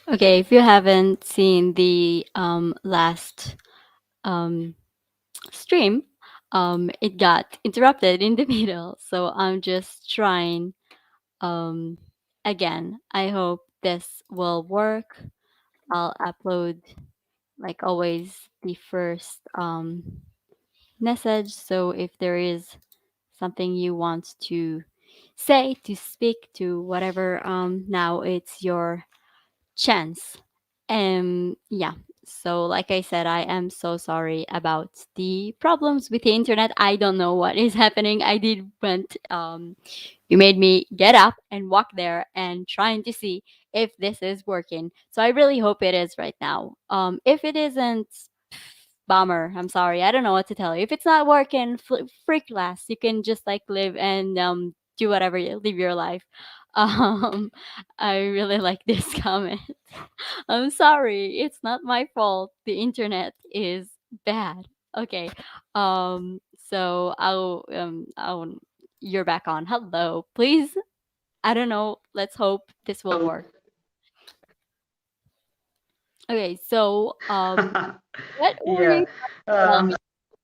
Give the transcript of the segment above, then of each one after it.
Okay, if you haven't seen the last um, stream, it got interrupted in the middle. So I'm just trying um, again. I hope this will work. I'll upload, like always, the first message. So if there is something you want to say, to speak, to whatever, now it's your chance. Yeah. So like I said, I am so sorry about the problems with the internet. I don't know what is happening. I did went you made me get up and walk there and trying to see if this is working. So I really hope it is right now. If it isn't, bummer. I'm sorry. I don't know what to tell you. If it's not working, freak last. You can just like live and do whatever, live your life. Um, I really like this comment. I'm sorry. It's not my fault. The internet is bad. Okay. So I'll you're back on. Hello. Please. I don't know. Let's hope this will work. Okay. So what were Yeah. you tell Um, me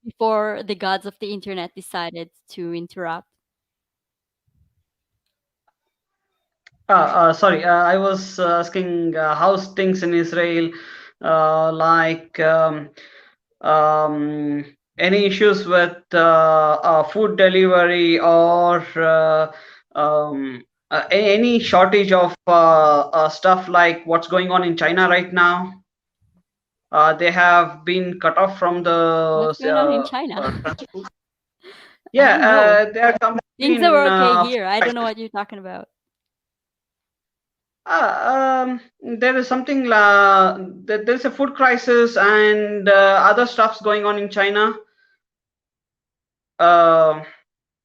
before the gods of the internet decided to interrupt? Sorry, I was asking how's things in Israel, like um, any issues with food delivery or any shortage of stuff like what's going on in China right now. They have been cut off from What's the going on in China? transport. I don't know. Yeah, they are completely Things are in okay food here. I don't know crisis. what you're talking about. There is something there's a food crisis and other stuffs going on in China. Uh,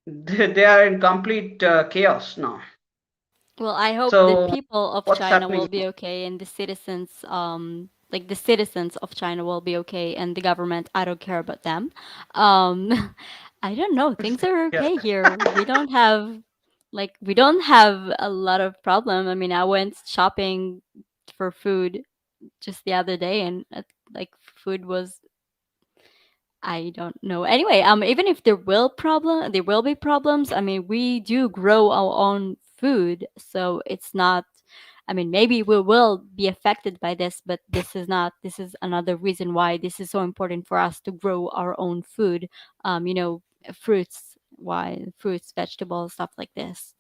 they are in complete chaos now. Well, I hope the So people of what's China happening will be okay and the citizens like the citizens of China will be okay and the government, I don't care about them. Um I don't know. Things are Yeah. okay here. We don't have a lot of problem. I mean, I went shopping for food just the other day and like food was, I don't know. Anyway, even if there will be problems. I mean, we do grow our own food, so it's not. I mean, maybe we will be affected by this, but this is not. This is another reason why this is so important for us to grow our own food. Fruits, fruits, vegetables, stuff like this.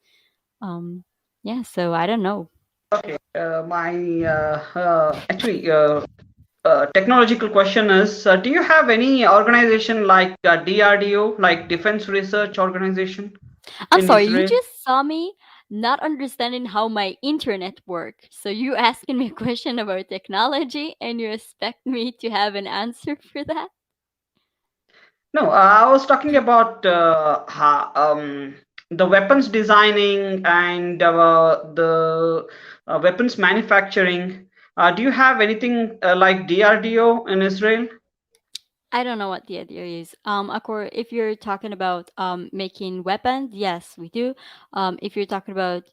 Um, yeah. So I don't know. Okay. My actually technological question is: do you have any organization like DRDO, like Defense Research Organization I'm in sorry, you Israel? just saw me not understanding how my internet work. So you asking me a question about technology and you expect me to have an answer for that? No, I was talking about the weapons designing and the weapons manufacturing. Do you have anything like DRDO in Israel? I don't know what the idea is. If you're talking about making weapons, yes, we do. If you're talking about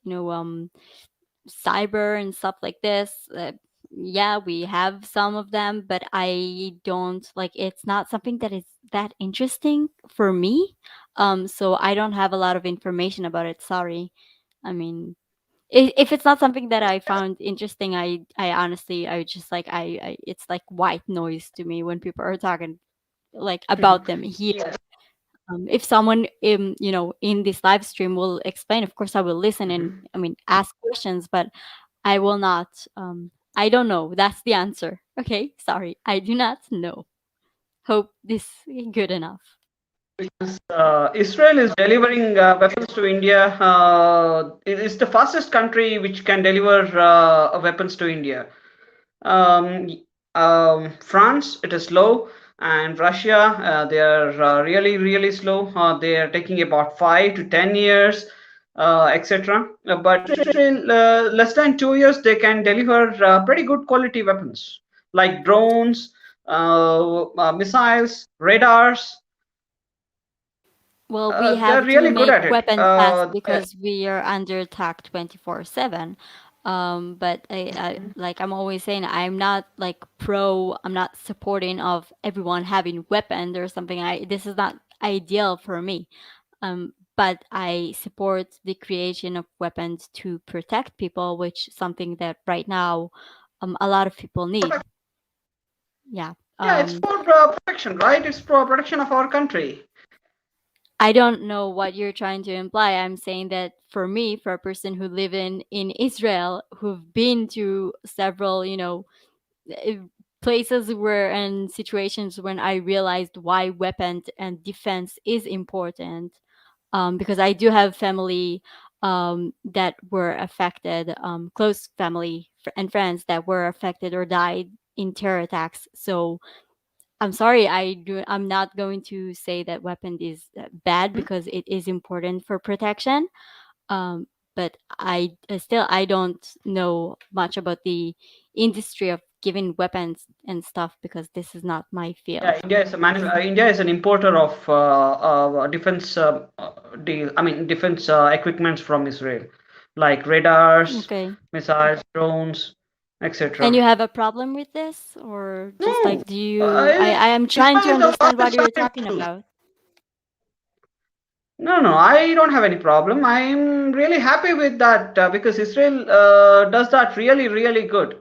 cyber and stuff like this, yeah, we have some of them, but I don't like. It's not something that is that interesting for me. So I don't have a lot of information about it. Sorry. I mean, if it's not something that I found interesting, I honestly, I just like it's like white noise to me when people are talking like about them here. Yes. If someone in this live stream will explain, of course I will listen and Mhm. I mean ask questions, but I will not. I don't know. That's the answer. Okay, sorry, I do not know. Hope this is good enough. Because Israel is delivering weapons to India. It is the fastest country which can deliver weapons to India. Um, France, it is slow, and Russia, they are really, really slow. They are taking about 5 to 10 years, etc. But Israel, less than 2 years, they can deliver pretty good quality weapons like drones, missiles, radars. Well, we They're have to really good make at it. weapons fast because we are under attack 24/7. But I like I'm always saying I'm not like pro. I'm not supporting of everyone having weapons or something. This is not ideal for me. But I support the creation of weapons to protect people, which is something that right now a lot of people need. Protect- Yeah. Yeah, it's for protection, right? It's for protection of our country. I don't know what you're trying to imply. I'm saying that for me, for a person who live in Israel, who've been to several, eh, places where and situations when I realized why weapons and defense is important, because I do have family that were affected, close family and friends that were affected or died in terror attacks. So I'm sorry, I'm not going to say that weapon is bad Hmm? because it is important for protection. Um, but I don't know much about the industry of giving weapons and stuff because this is not my Yeah, field. India is an importer of defense deal. I mean, defense equipments from Israel, like radars, Okay. missiles, drones, And etc. you have a problem with this, or just No, like do you? I am trying Israel to is the understand what largest you're army talking battle. about. No, no, I don't have any problem. I'm really happy with that because Israel does that really, really good.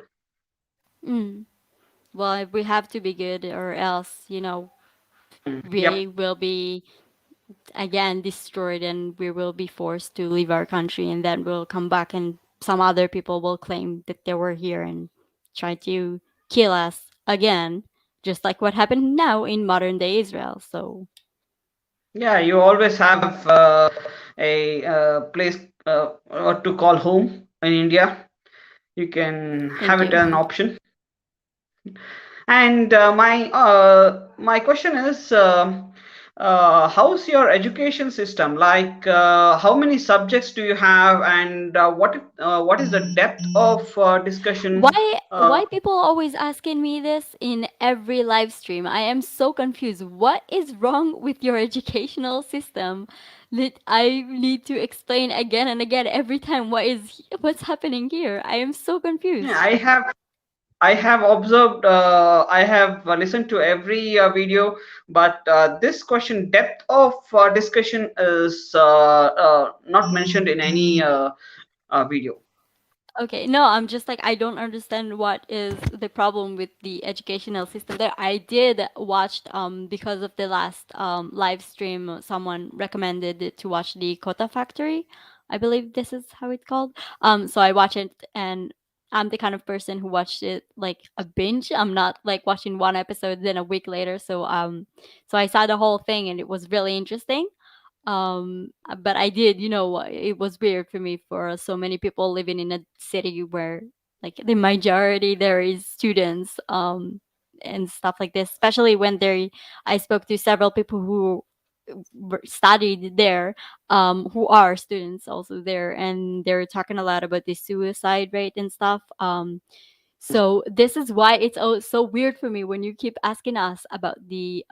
Mm. Well, we have to be good, or else, we Yep. will be again destroyed, and we will be forced to leave our country, and then we'll come back, and some other people will claim that they were here and try to kill us again, just like what happened now in modern day Israel. So, Yeah, you always have a place to call home in India. You can have thank it you. an option. And my question is, how's your education system? Like, how many subjects do you have, and what is the depth of discussion? Why people always asking me this in every live stream? I am so confused. What is wrong with your educational system that I need to explain again and again every time what's happening here? I am so Yeah, confused. I have observed, I have listened to every video, but this question, depth of discussion, is not mentioned in any video. Okay, no, I'm just like I don't understand what is the problem with the educational system there. I did watched because of the last live stream someone recommended it to watch the Kota Factory. I believe this is how it's called. So I watched it, and I'm the kind of person who watched it like a binge. I'm not like watching one episode then a week later. So I saw the whole thing and it was really interesting. But I did, it was weird for me for so many people living in a city where like the majority there is students, and stuff like this, especially when there I spoke to several people who studied there, who are students also there, and they're talking a lot about the suicide rate and stuff. So this is why it's so weird for me when you keep asking us about the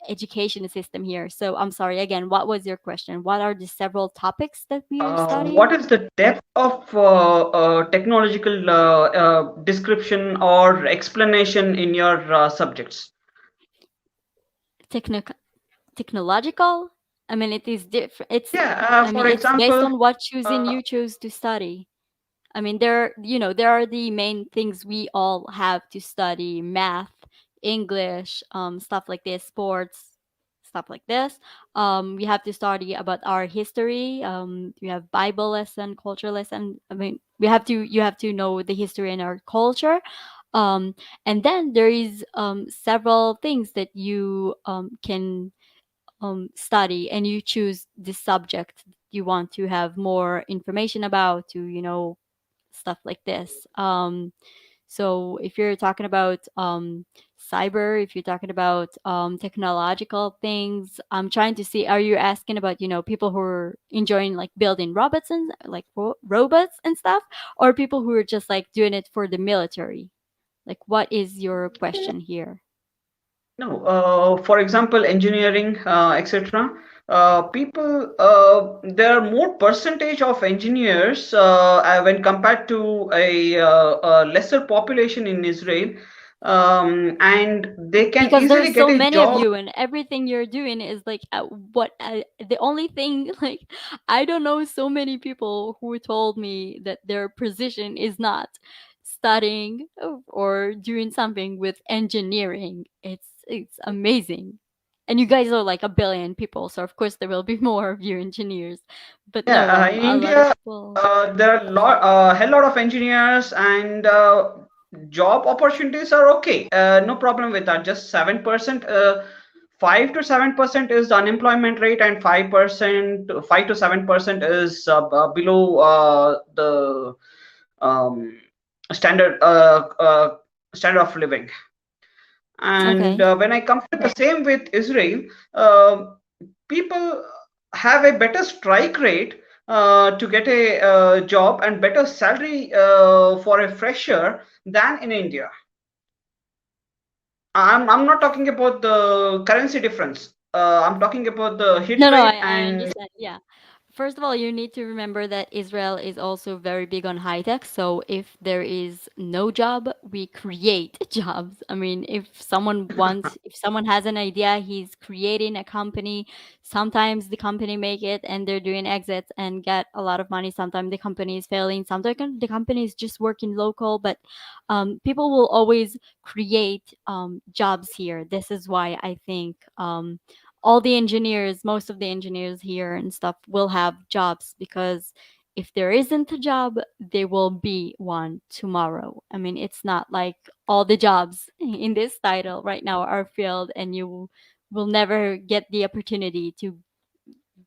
education system here. So I'm sorry again. What was your question? What are the several topics that we are What studying? is the depth of technological description or explanation in your subjects? Technic technological. I mean, it is different. Yeah, I for mean, it's based example, on what choosing uh, you choose to study. I mean, there are the main things we all have to study: math, English, stuff like this, sports, stuff like this. We have to study about our history. We have Bible lesson, culture lesson. I mean, you have to know the history and our culture. Um, and then there is several things that you can study, and you choose the subject you want to have more information about, to stuff like this. So if you're talking about cyber, if you're talking about technological things, I'm trying to see, are you asking about, people who are enjoying like building robots and like robots and stuff, or people who are just like doing it for the military? Like, what is your question here? no, for example, engineering, etc. People, there are more percentage of engineers when compared to a lesser population in Israel, and they can because easily there's get so a many of job. you and everything you're doing is like the only thing like I don't know so many people who told me that their position is not studying or doing something with engineering. It's amazing. And you guys are like a billion people, so of course there will be more of you engineers. But Yeah, no, in a lot of India, people. there are hell lot of engineers, and job opportunities are okay. No problem with that. Just 7%, 5 to 7% is the unemployment rate, and 5%, 5 to 7% is below the um, standard standard of living. And Okay. when I compare the same with Israel, um people have a better strike rate to get a job, and better salary for a fresher than in India. I'm not talking about the currency difference. I'm talking about the hit No, no, rate I and understand. Yeah. First of all, you need to remember that Israel is also very big on high tech. So if there is no job, we create jobs. I mean, if someone has an idea, he's creating a company. Sometimes the company make it and they're doing exits and get a lot of money. Sometimes the company is failing. Sometimes the company is just working local. But people will always create jobs here. This is why I think all the engineers, most of the engineers here and stuff will have jobs because if there isn't a job, there will be one tomorrow. I mean, it's not like all the jobs in this title right now are filled and you will never get the opportunity to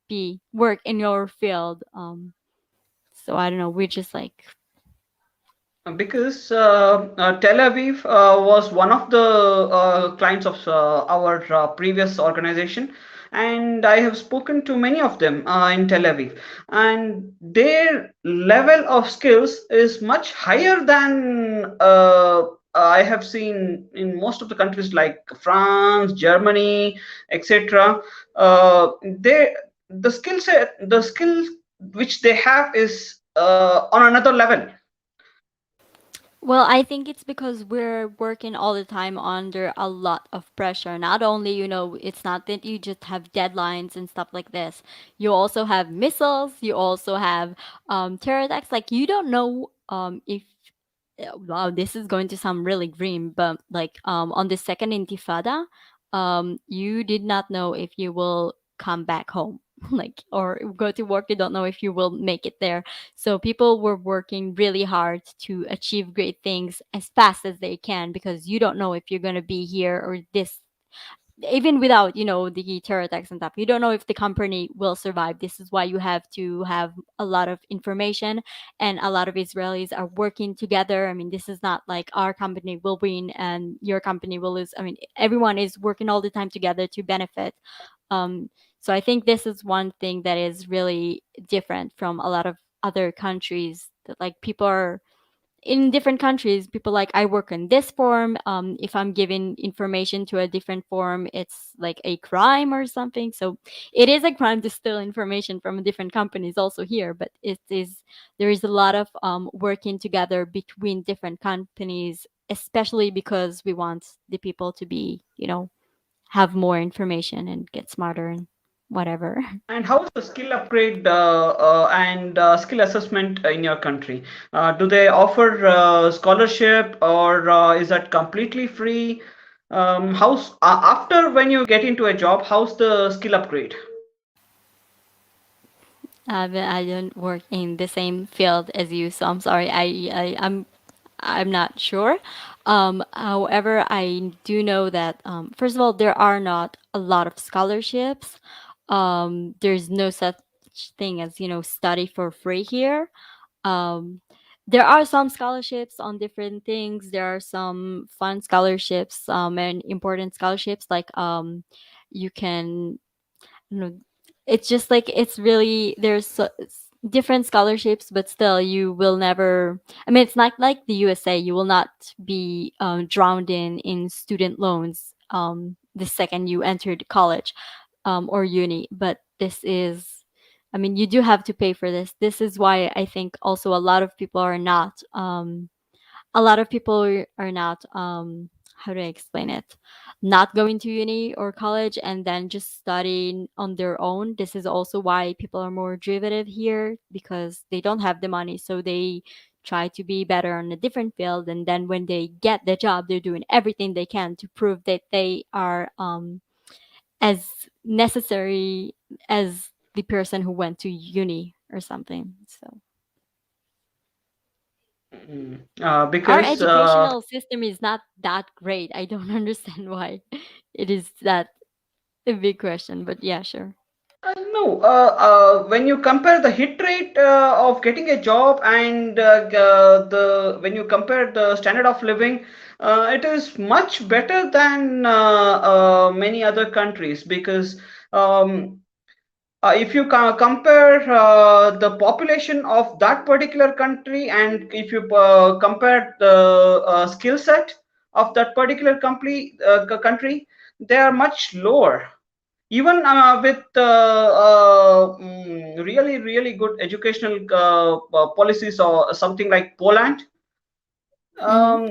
be work in your field. So I don't know. We're just like because Tel Aviv was one of the clients of our previous organization, and I have spoken to many of them in Tel Aviv, and their level of skills is much higher than I have seen in most of the countries like France, Germany, etc. They the skill which they have is on another level. well, I think it's because we're working all the time under a lot of pressure. Not only, it's not that you just have deadlines and stuff like this. You also have missiles. You also have terror attacks. Like you don't know if wow, this is going to sound really grim, but like on the second intifada, you did not know if you will come back home, like or go to work. You don't know if you will make it there. So people were working really hard to achieve great things as fast as they can because you don't know if you're going to be here or this even without the terror attacks and stuff, you don't know if the company will survive. This is why you have to have a lot of information, and a lot of Israelis are working together. I mean, this is not like our company will win and your company will lose. I mean, everyone is working all the time together to benefit. um, so I think this is one thing that is really different from a lot of other countries, that like people are in different countries, people like I work in this form. If I'm giving information to a different form, it's like a crime or something. So it is a crime to steal information from different companies also here, but it is there is a lot of working together between different companies, especially because we want the people to be, have more information and get smarter and whatever. And how is the skill upgrade and skill assessment in your country? Do they offer scholarship, or is that completely free? After when you get into a job, how's the skill upgrade? I don't work in the same field as you, so I'm sorry. I'm not sure. However, I do know that first of all, there are not a lot of scholarships. There's no such thing as study for free here. Um, there are some scholarships on different things. There are some fun scholarships and important scholarships like you can no, it's just like it's really different scholarships, but still you will never. I mean, it's not like the USA. You will not be drowned in student loans the second you entered college or uni. But this is, I mean, you do have to pay for this. This is why I think also a lot of people are not a lot of people are not how do I explain it, not going to uni or college and then just studying on their own. This is also why people are more derivative here, because they don't have the money, so they try to be better on a different field, and then when they get the job they're doing everything they can to prove that they are as necessary as the person who went to uni or something. So our Because educational system is not that great. I don't understand why it is that a big question, but yeah, sure. no, when you compare the hit rate of getting a job and the when you compare the standard of living, it is much better than many other countries because if you compare the population of that particular country and if you compare the skill set of that particular country, they are much lower. Even with really good educational policies or something like Poland, Hmm.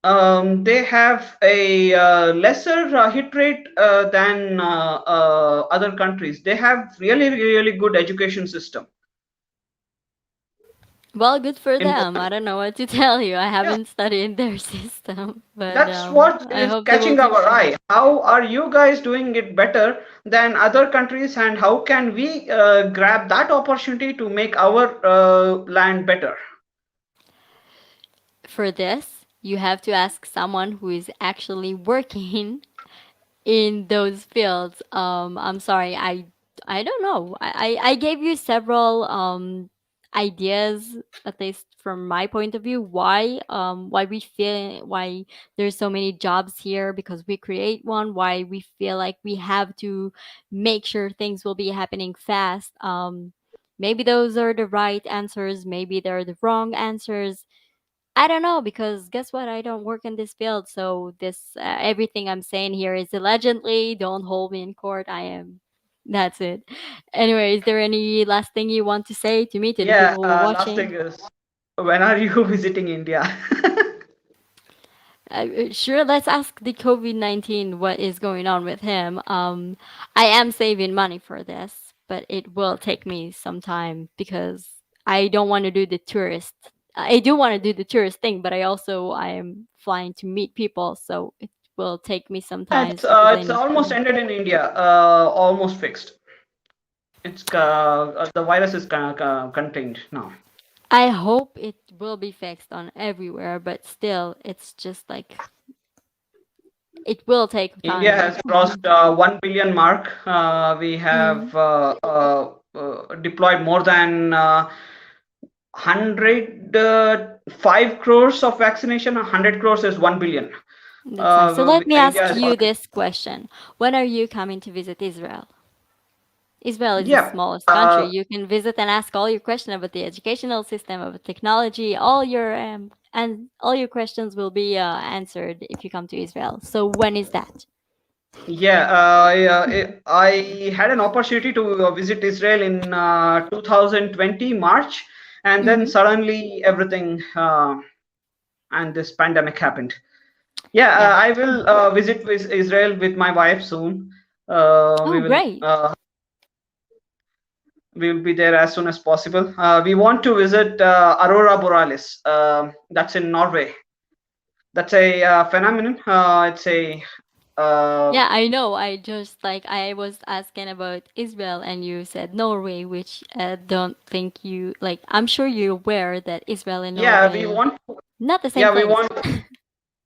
um, they have a lesser hit rate than other countries. They have really good education system. Well, good for In them. I Poland. don't know what to tell you. I Yeah, haven't studied their system, but that's what I is hope they will catching do our so. eye. How are you guys doing it better than other countries, and how can we grab that opportunity to make our land better? For this, you have to ask someone who is actually working in those fields. I'm sorry, I don't know. I gave you several ideas, at least from my point of view, why we feel why there's so many jobs here, because we create one, why we feel like we have to make sure things will be happening fast. Maybe those are the right answers, maybe they're the wrong answers. I don't know, because guess what? I don't work in this field, so this everything I'm saying here is allegedly. Don't hold me in court. I am. That's it. Anyway, is there any last thing you want to say to me, to the Yeah, people who are last watching? thing is, when are you visiting India? Sure, let's ask the COVID-19 what is going on with him. I am saving money for this, but it will take me some time because I don't want to do the tourist. I do want to do the tourist thing, but I am flying to meet people, so it will take me some Yeah, time because I it's need almost to. ended in India. Almost fixed. It's the virus is contained now. I hope it will be fixed on everywhere, but still, it's just like it will take India time. has crossed 1 billion mark. We have Mm, deployed more than 105 crores of vaccination. 100 crores is 1 billion. that's nice. So let me India ask has you already. this question: when are you coming to visit Israel? Israel is the Yep. smallest country. You can visit and ask all your questions about the educational system, about technology. All your questions will be answered if you come to Israel. So when is that? Yeah, I had an opportunity to visit Israel in 2020 March, and then Hmm. suddenly everything and this pandemic happened. Yeah, Yeah. I will visit with Israel with my wife soon. Oh, great. We will be there as soon as possible. We want to visit Aurora Borealis. That's in Norway. That's a phenomenon. It's a Yeah, I know. I just like I was asking about Israel and you said Norway, which don't think you like. I'm sure you're aware that Israel and yeah. We Norway want. not the same Yeah, we place. want.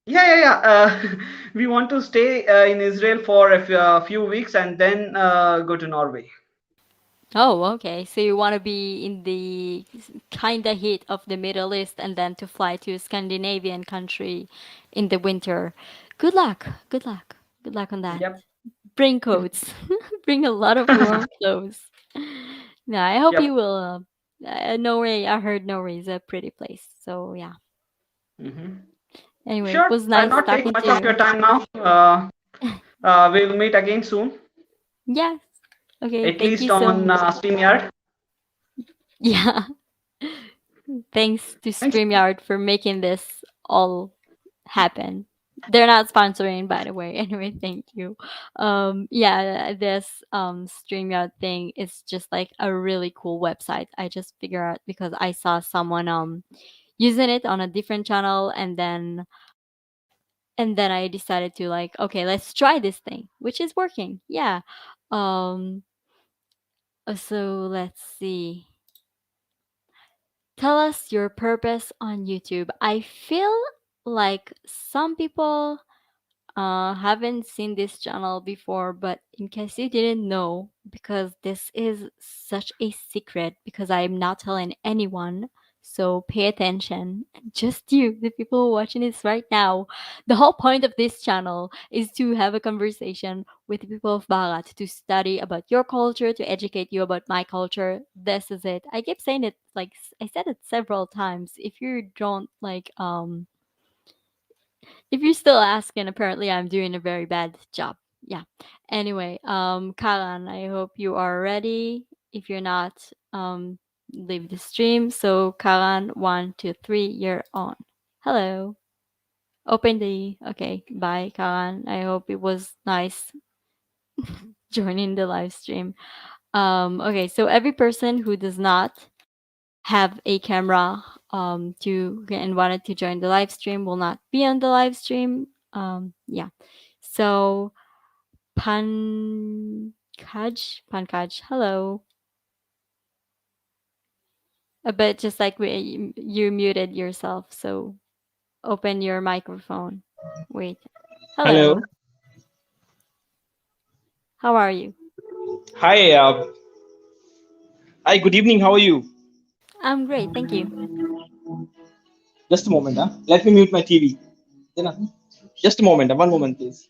Yeah. We want to stay in Israel for a few weeks and then go to Norway. Oh, okay. So you want to be in the kind of heat of the Middle East and then to fly to a Scandinavian country in the winter. Good luck. Good luck. Good luck on that. Yep. Bring coats. Bring a lot of warm clothes. Yeah, I hope you Yep. will. Norway, I heard Norway is a pretty place. So yeah. Hmm. Anyway, it Sure. was I'll nice not take talking much to of your you. time now. We'll meet again soon. Yes. Okay, at thank least you so on much. StreamYard. Yeah, thanks to Thanks. StreamYard for making this all happen. They're not sponsoring, by the way. Anyway, thank you. Yeah, this StreamYard thing is just like a really cool website. I just figured out because I saw someone using it on a different channel, and then I decided to like, okay, let's try this thing, which is working. Yeah. Um so let's see. Tell us your purpose on YouTube. I feel like some people haven't seen this channel before, but in case you didn't know, because this is such a secret, because I'm not telling anyone, so pay attention. Just you, the people watching this right now. The whole point of this channel is to have a conversation with the people of Barat, to study about your culture, to educate you about my culture. This is it. I keep saying it, like I said it several times. If you don't like if you're still asking, apparently I'm doing a very bad job. Yeah. Anyway, Karan, I hope you are ready. If you're not, leave the stream. So Karan, 1, 2, 3, you're on. Hello. Open the okay. Bye, Karan. I hope it was nice joining the live stream. Okay, so every person who does not have a camera to and wanted to join the live stream will not be on the live stream. Yeah. So Pankaj, hello. But just like you muted yourself, so open your microphone. Wait. Hello. Hello. How are you? Hi. Hi. Good evening. How are you? I'm great, thank you. Just a moment. Let me mute my TV. You know, just a moment. One moment, please.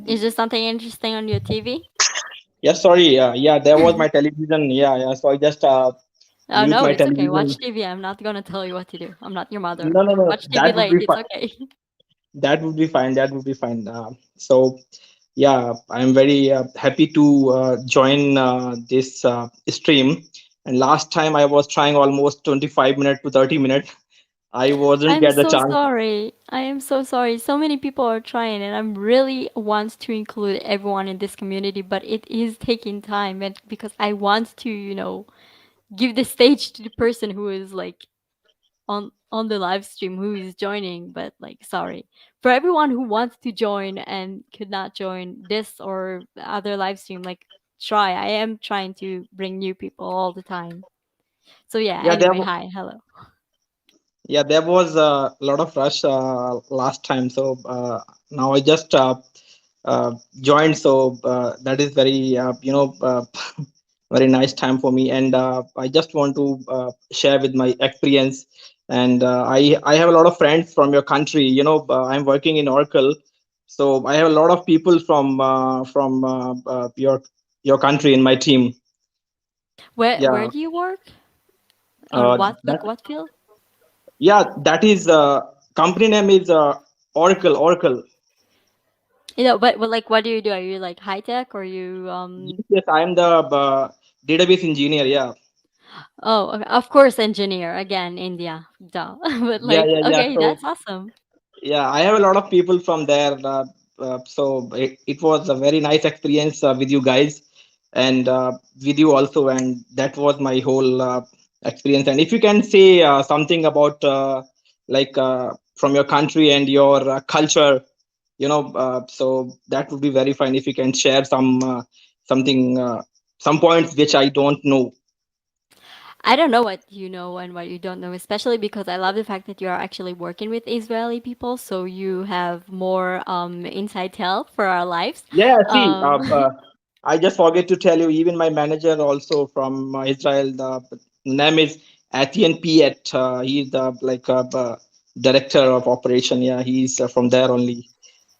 Is there something interesting on your TV? Yeah. Sorry. Yeah. There was my television. Yeah. Yeah. So I just Oh mute no, my it's okay. television. Watch TV. I'm not gonna tell you what to do. I'm not your mother. No. No. No. Watch TV That would late. be It's fine. okay. That would be fine. That would be fine. So yeah, I'm very happy to join this stream. And last time I was trying almost 25 minutes to 30 minutes. I wasn't I'm get the so chance. sorry. I am so sorry. So many people are trying, and I'm really want to include everyone in this community, but it is taking time, and because I want to, give the stage to the person who is like on the live stream who is joining, but like sorry. For everyone who wants to join and could not join this or the other live stream, like try. I am trying to bring new people all the time. So yeah, Yeah, there. anyway, hi, hello. Yeah, there was a lot of rush last time, so now I just joined. So that is very very nice time for me, and I just want to share with my experience. And I have a lot of friends from your country. I'm working in Oracle, so I have a lot of people from your country in my team. Where Yeah, do you work? On what, that like what field? yeah, that is company name is Oracle. But like what do you do? Are you like high tech or you Yes, yes, I am the database engineer. Yeah, oh, okay, of course engineer again, India. Duh. But yeah, like yeah, yeah. okay, So that's awesome. yeah, I have a lot of people from there. So it was a very nice experience with you guys and with you also. And that was my whole experience. And if you can say something about like from your country and your culture, so that would be very fine if you can share something, some points which I don't know. I don't know what you know and what you don't know, especially because I love the fact that you are actually working with Israeli people, so you have more inside tell for our lives. Yeah, see, Um, I just forget to tell you, even my manager also from Israel, the name is Atian Piet. He's the like director of operation. Yeah, he's from there only.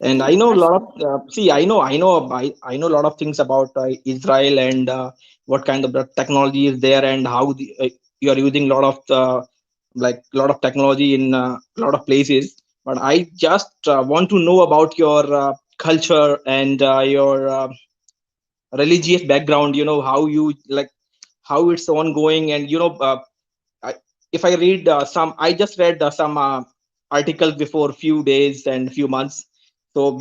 And I know a I lot see. of see, I know a lot of things about Israel and what kind of the technology is there and how you are using a lot of like lot of technology in a lot of places. But I just want to know about your culture and your religious background, how you like, how it's ongoing. And I, if I read I just read some articles before few days and few months. So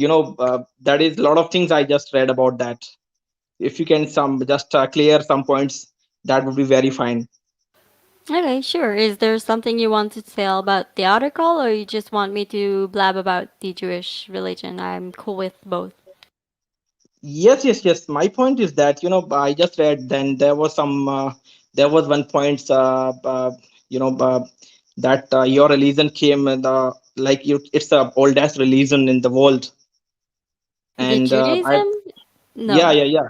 that is a lot of things I just read about that. If you can some just clear some points, that would be very fine. Okay, sure. Is there something you want to tell about the article, or you just want me to blab about the Jewish religion? I'm cool with both. Yes, yes, yes. My point is that I just read. Then there was there was one point you know that your religion came like it's the oldest religion in the world. The And I Judaism? yeah, No. yeah, yeah.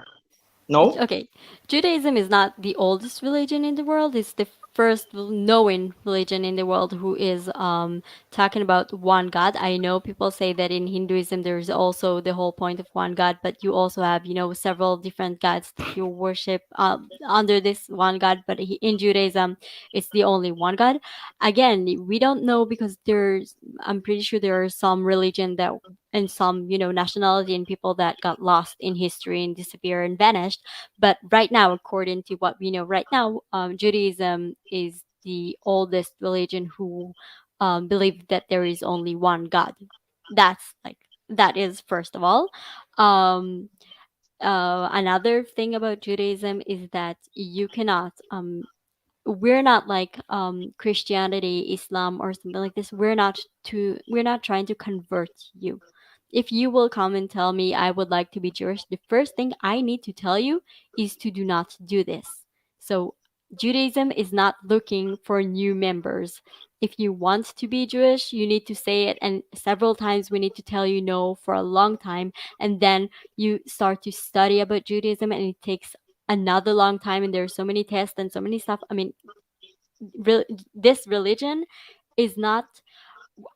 No. Okay, Judaism is not the oldest religion in the world. It's the first known religion in the world who is talking about one God. I know people say that in Hinduism there's also the whole point of one God, but you also have, several different gods that you worship under this one God. But in Judaism, it's the only one God. Again, we don't know because I'm pretty sure there are some religion that and some, nationality and people that got lost in history and disappeared and vanished. But right now, according to what we know right now, Judaism is the oldest religion who believe that there is only one God. That's like that is first of all. Um, Another thing about Judaism is that you cannot we're not like Christianity, Islam, or something like this. We're not trying to convert you. If you will come and tell me I would like to be Jewish, the first thing I need to tell you is to do not do this. So Judaism is not looking for new members. If you want to be Jewish, you need to say it, and several times we need to tell you no for a long time, and then you start to study about Judaism, and it takes another long time, and there's so many tests and so many stuff. I mean, re- this religion is not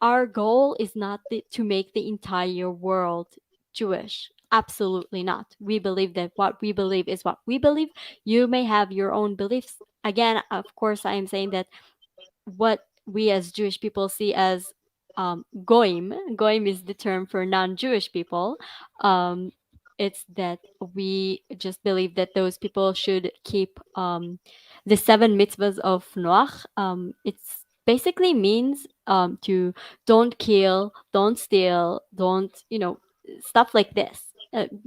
our goal is not to make the entire world Jewish. Absolutely not. We believe that what we believe is what we believe. You may have your own beliefs. Again, of course, I am saying that what we as Jewish people see as goyim. Goyim is the term for non-Jewish people. Um, it's that we just believe that those people should keep the seven mitzvahs of Noach. It's basically means to don't kill, don't steal, don't stuff like this.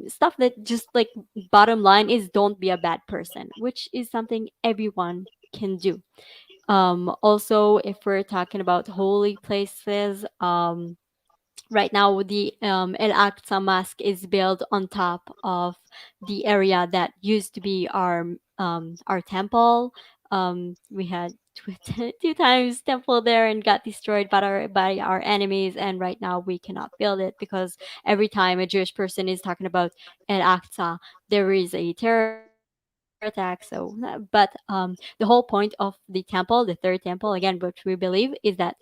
Stuff that just like bottom line is don't be a bad person, which is something everyone can do. Also, if we're talking about holy places, right now the El Aqsa Mosque is built on top of the area that used to be our temple. We had two times temple there and got destroyed by our enemies, and right now we cannot build it because every time a Jewish person is talking about El Aqsa, there is a terror attack. So, but the whole point of the temple, the third temple, again, which we believe, is that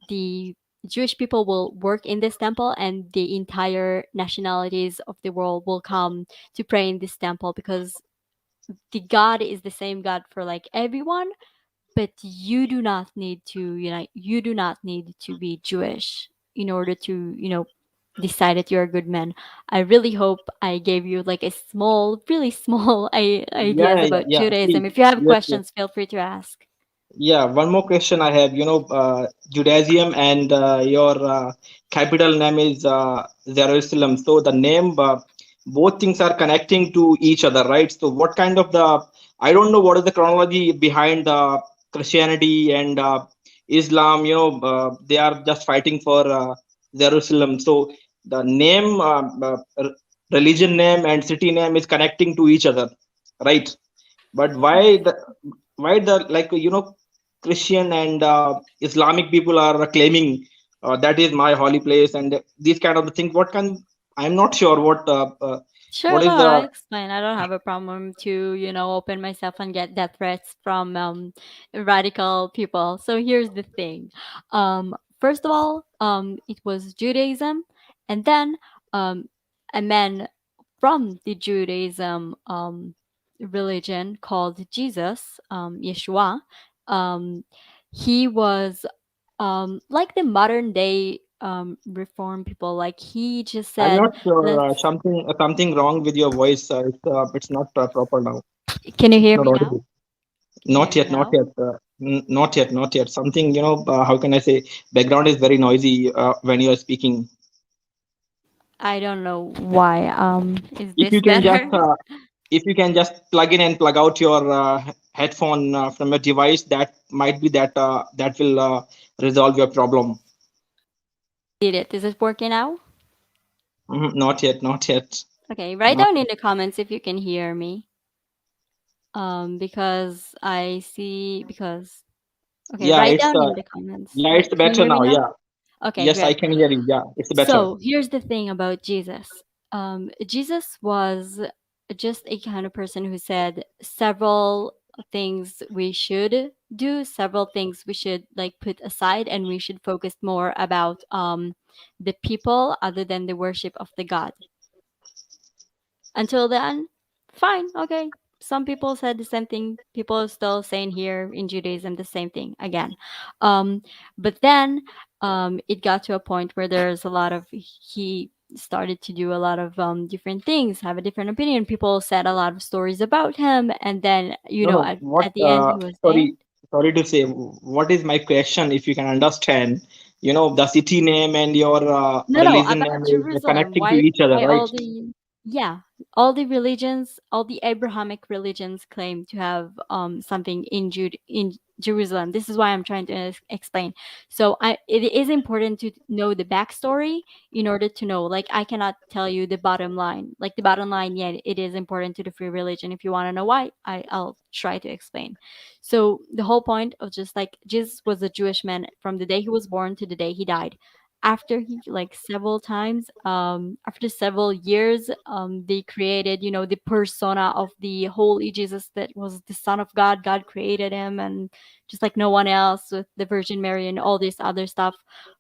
the Jewish people will work in this temple, and the entire nationalities of the world will come to pray in this temple because the God is the same God for like everyone. But you do not need to, you do not need to be Jewish in order to, decide that you're a good man. I really hope I gave you like a small, really small Yeah, ideas yeah, yeah, about yeah. Judaism. Please. If you have Yes, yes. questions, feel free to ask. Yeah, one more question I have. Judaism and your capital name is Jerusalem. So the name, both things are connecting to each other, right? So what kind of I don't know what is the chronology behind Christianity and Islam. They are just fighting for Jerusalem. So the name, religion name and city name is connecting to each other, right? But why the like Christian and Islamic people are claiming that is my holy place and these kind of things? I'm not sure Sure, what no, is the I explain. I don't have a problem to, open myself and get death threats from radical people. So here's the thing. First of all, it was Judaism, and then um, a man from the Judaism religion called Jesus, Yeshua. Um, he was like the modern day. reform people. Like he just I'm said, not sure. let's. Something wrong with your voice. It's not proper now. Can you It's hear not me now? audible. Can you Not hear me yet. Not now? yet. Not yet. Not yet. Something, how can I say? Background is very noisy when you are speaking. I don't know why. Is If this you can just better? if you can just plug in and plug out your headphone from your device, that might be that will resolve your problem. Did it? Is it working now? Mhm. Not yet. Not yet. Okay, write Not. down in the comments if you can hear me. Because I see because okay, Yeah. write It's down in the comments. yeah. It's Right? Can you better hear me now. now? Yeah. Okay, Yes, I great. can hear you. Yeah. It's better. So here's the thing about Jesus. Jesus was just a kind of person who said several things we should do, several things we should like put aside, and we should focus more about the people other than the worship of the God. Until then, fine, okay. Some people said the same thing. People are still saying here in Judaism the same thing again. Um, but then it got to a point where there's a lot of he started to do a lot of different things, have a different opinion. People said a lot of stories about him, and then No, no. What? at the end he was dead. Sorry to say. What is my question? If you can understand, the city name and your No, no, religion about name is Jerusalem. connecting to each other, Why right? all the yeah, all the religions, all the Abrahamic religions claim to have something in Jerusalem. This is why I'm trying to explain. So it is important to know the backstory in order to know. Like I cannot tell you the bottom line. Like the bottom line, yeah, it is important to the free religion. If you want to know why, I'll try to explain. So the whole point of just like Jesus was a Jewish man from the day he was born to the day he died. After he like several times after several years they created the persona of the holy Jesus that was the son of God created him, and just like no one else, with the Virgin Mary and all this other stuff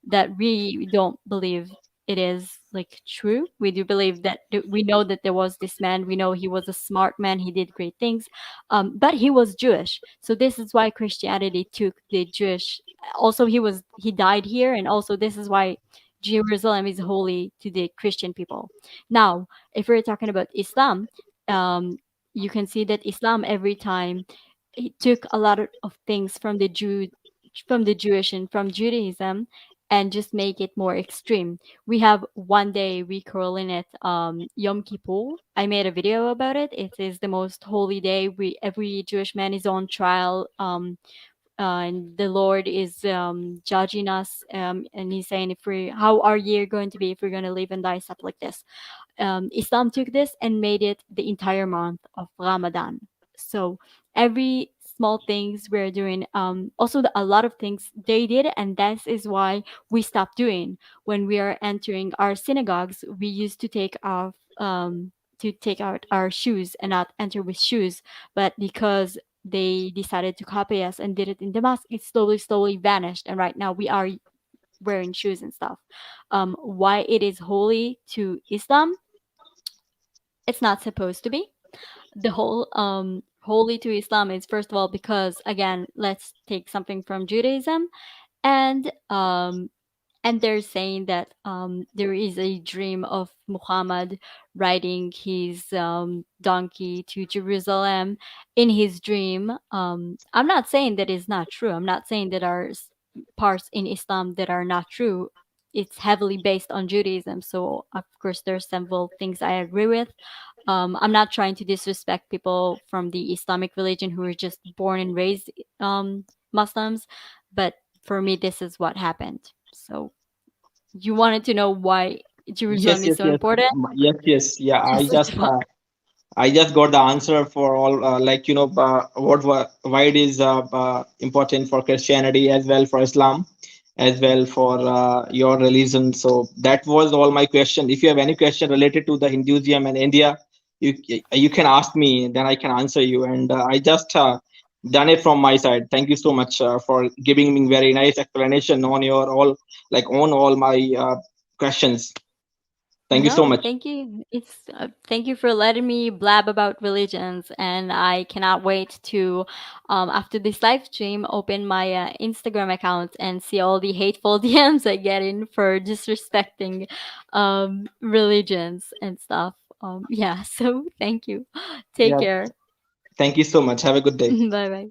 that we don't believe it is like true. We do believe that we know that there was this man, we know he was a smart man, he did great things, but he was Jewish, so this is why Christianity took the Jewish. Also he died here, and also this is why Jerusalem is holy to the Christian people. Now if we're talking about Islam, um, you can see that Islam every time it took a lot of things from the Jewish and from Judaism and just make it more extreme. We have one day we calling it Yom Kippur. I made a video about it. It is the most holy day. We every Jewish man is on trial. And the Lord is judging us, and He's saying, "If we, how our year going to be if we're going to live and die, stuff like this." Islam took this and made it the entire month of Ramadan. So every small things we're doing, also a lot of things they did, and that is why we stopped doing. When we are entering our synagogues, we used to take out our shoes and not enter with shoes, but because they decided to copy us and did it in Damascus, it slowly vanished, and right now we are wearing shoes and stuff. Why it is holy to Islam? It's not supposed to be. The whole holy to Islam is, first of all, because again, let's take something from Judaism, and they're saying that there is a dream of Muhammad riding his donkey to Jerusalem in his dream. I'm not saying that is not true. I'm not saying that are parts in Islam that are not true. It's heavily based on Judaism, so of course there's several things I agree with. I'm not trying to disrespect people from the Islamic religion who are just born and raised Muslims, but for me, this is what happened. So you wanted to know why Yes, Jerusalem is yes, so yes, important? yes, yes. Yeah, Just like I just got the answer for all, why it is important for Christianity as well for Islam, as well for your religion. So that was all my question. If you have any question related to the Hinduism and India, you you can ask me, then I can answer you. And I just done it from my side. Thank you so much for giving me very nice explanation on your all, like on all my questions. Thank you so No, much. thank you. It's thank you for letting me blab about religions, and I cannot wait to, after this live stream, open my Instagram account and see all the hateful DMs I get in for disrespecting religions and stuff. Yeah. So thank you. Take Yeah. care. Thank you so much. Have a good day. Bye bye.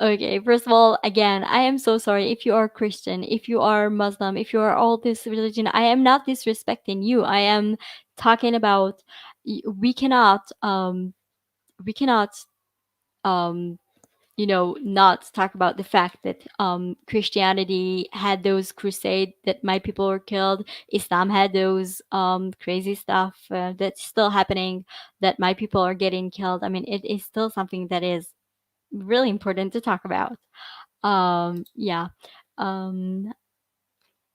Okay, first of all, again, I am so sorry if you are Christian, if you are Muslim, if you are all this religion. I am not disrespecting you. I am talking about we cannot we cannot um not talk about the fact that Christianity had those crusade that my people were killed. Islam had those crazy stuff that's still happening, that my people are getting killed. I mean, it is still something that is really important to talk about. Yeah. Um,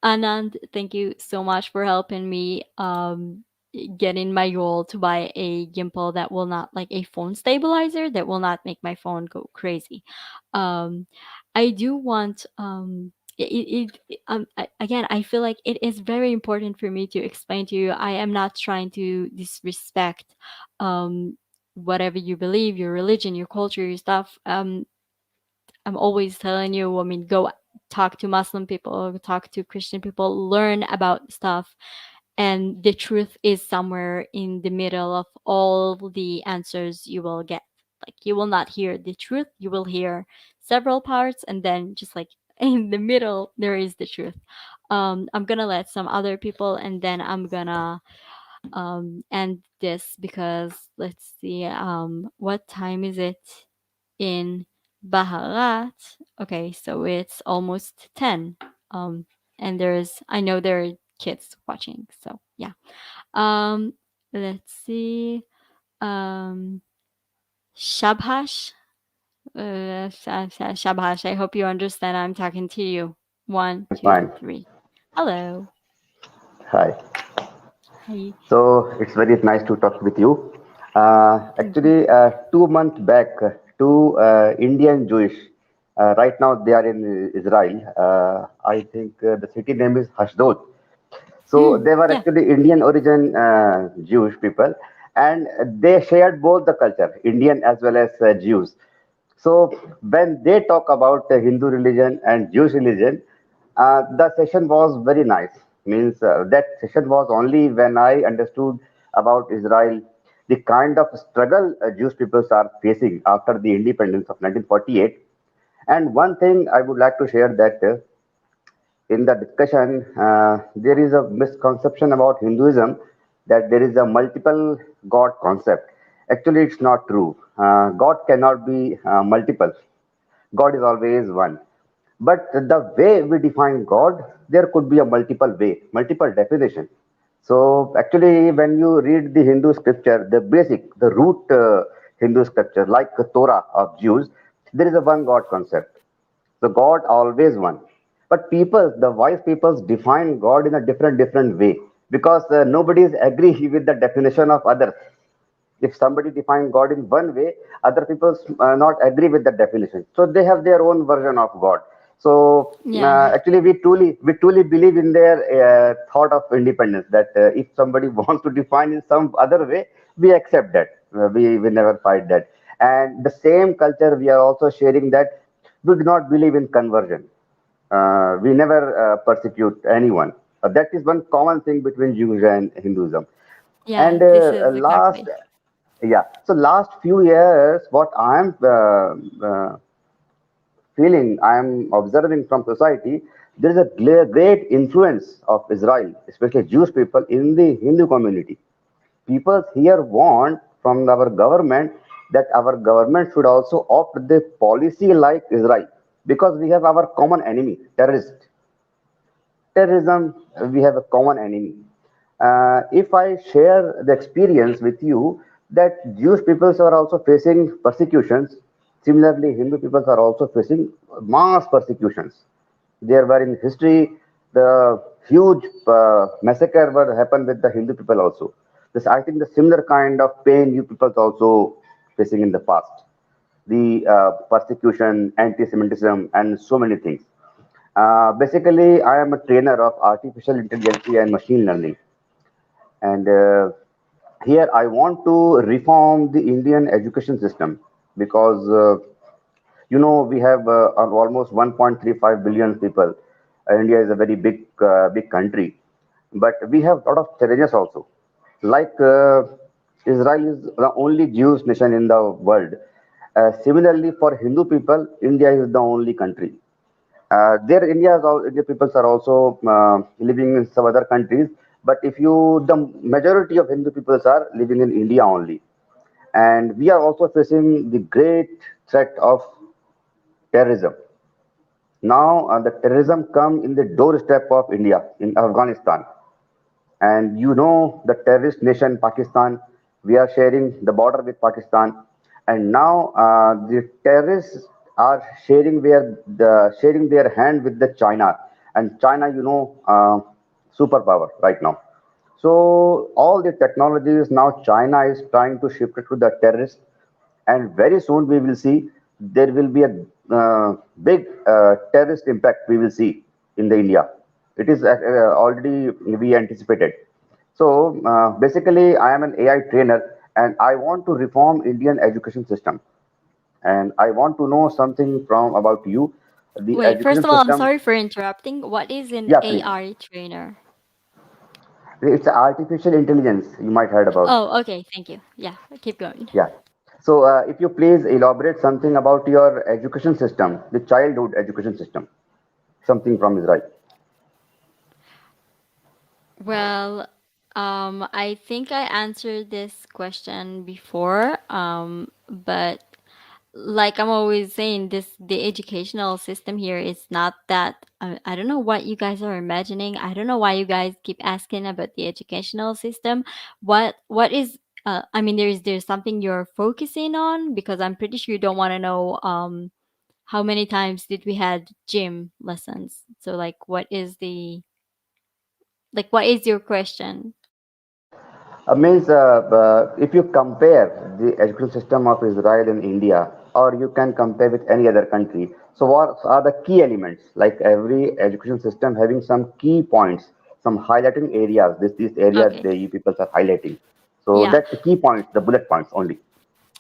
Anand, thank you so much for helping me get in my goal to buy a gimbal that will not, like a phone stabilizer that will not make my phone go crazy. Um, I do want again, I feel like it is very important for me to explain to you. I am not trying to disrespect um whatever you believe, your religion, your culture, your stuff. I'm always telling you, I mean, go talk to Muslim people, talk to Christian people, learn about stuff. And the truth is somewhere in the middle of all the answers you will get. Like, you will not hear the truth, you will hear several parts, and then just like in the middle, there is the truth. I'm gonna let some other people, and then I'm gonna end this because let's see, what time is it in Baharat? Okay, so it's almost 10. Um, and I know there are kids watching, so yeah. Um, let's see. Um, Shabhash, Shabhash. I hope you understand. I'm talking to you. One, I'm two, fine. three. Hello. Hi. Hi. So it's very nice to talk with you. Thank you. Actually, 2 months back, two Indian Jewish, right now they are in Israel. I think the city name is Ashdod. So Mm, they were yeah. actually Indian origin Jewish people, and they shared both the culture, Indian as well as Jews. So when they talk about the Hindu religion and Jewish religion, the session was very nice. Means that session was only when I understood about Israel, the kind of struggle Jewish peoples are facing after the independence of 1948. And one thing I would like to share that in the discussion, there is a misconception about Hinduism that there is a multiple God concept. Actually, it's not true. God cannot be multiple. God is always one. But the way we define God, there could be a multiple way, multiple definition. So actually, when you read the Hindu scripture, the basic, the root Hindu scripture, like the Torah of Jews, there is a one God concept. So God always one. But people, the wise peoples define God in a different way because nobody is agree with the definition of others. If somebody defines God in one way, other people not agree with the definition. So they have their own version of God. So Yeah. actually, we truly believe in their thought of independence. That if somebody wants to define in some other way, we accept that. We never fight that. And the same culture we are also sharing that we do not believe in conversion. We never persecute anyone. That is one common thing between Jews and Hinduism. Yeah, And this is last, exactly. yeah. So last few years, what I am feeling, I am observing from society, there is a great influence of Israel, especially Jewish people, in the Hindu community. People here want from our government that our government should also opt the policy like Israel because we have our common enemy, terrorism. We have a common enemy. If I share the experience with you that Jewish peoples are also facing persecutions, similarly Hindu peoples are also facing mass persecutions. There were in history the huge massacre what happened with the Hindu people also. This, I think, the similar kind of pain you people also facing in the past, the persecution, anti-Semitism, and so many things. Basically, I am a trainer of artificial intelligence and machine learning. And here I want to reform the Indian education system because we have almost 1.35 billion people. India is a very big country, but we have a lot of challenges also. Like Israel is the only Jewish nation in the world. Similarly, for Hindu people, India is the only country. India peoples are also living in some other countries, but the majority of Hindu peoples are living in India only, and we are also facing the great threat of terrorism. Now, the terrorism come in the doorstep of India in Afghanistan, and the terrorist nation Pakistan. We are sharing the border with Pakistan, and now the terrorists are sharing their hand with the China, and China, superpower right now. So all the technologies now China is trying to shift it to the terrorists, and very soon we will see there will be a big terrorist impact we will see in the India. It is already we anticipated. So basically, I am an AI trainer, and I want to reform Indian education system. And I want to know something from about you, the Wait, first education of all, I'm system. sorry for interrupting. What is an Yeah, please. AI trainer? It's artificial intelligence. You might heard about. Oh, okay, thank you. Yeah, keep going. Yeah. So if you please elaborate something about your education system, the childhood education system, something from Israel. Well, I think I answered this question before, but like I'm always saying, the educational system here is not that. I don't know what you guys are imagining. I don't know why you guys keep asking about the educational system. What is? I mean, there's something you're focusing on because I'm pretty sure you don't want to know. How many times did we had gym lessons? So like, what is your question? Means if you compare the education system of Israel and India, or you can compare with any other country, so what are the key elements? Like every education system having some key points, some highlighting areas. These areas Okay. the you people are highlighting. So Yeah. that the key points, the bullet points only.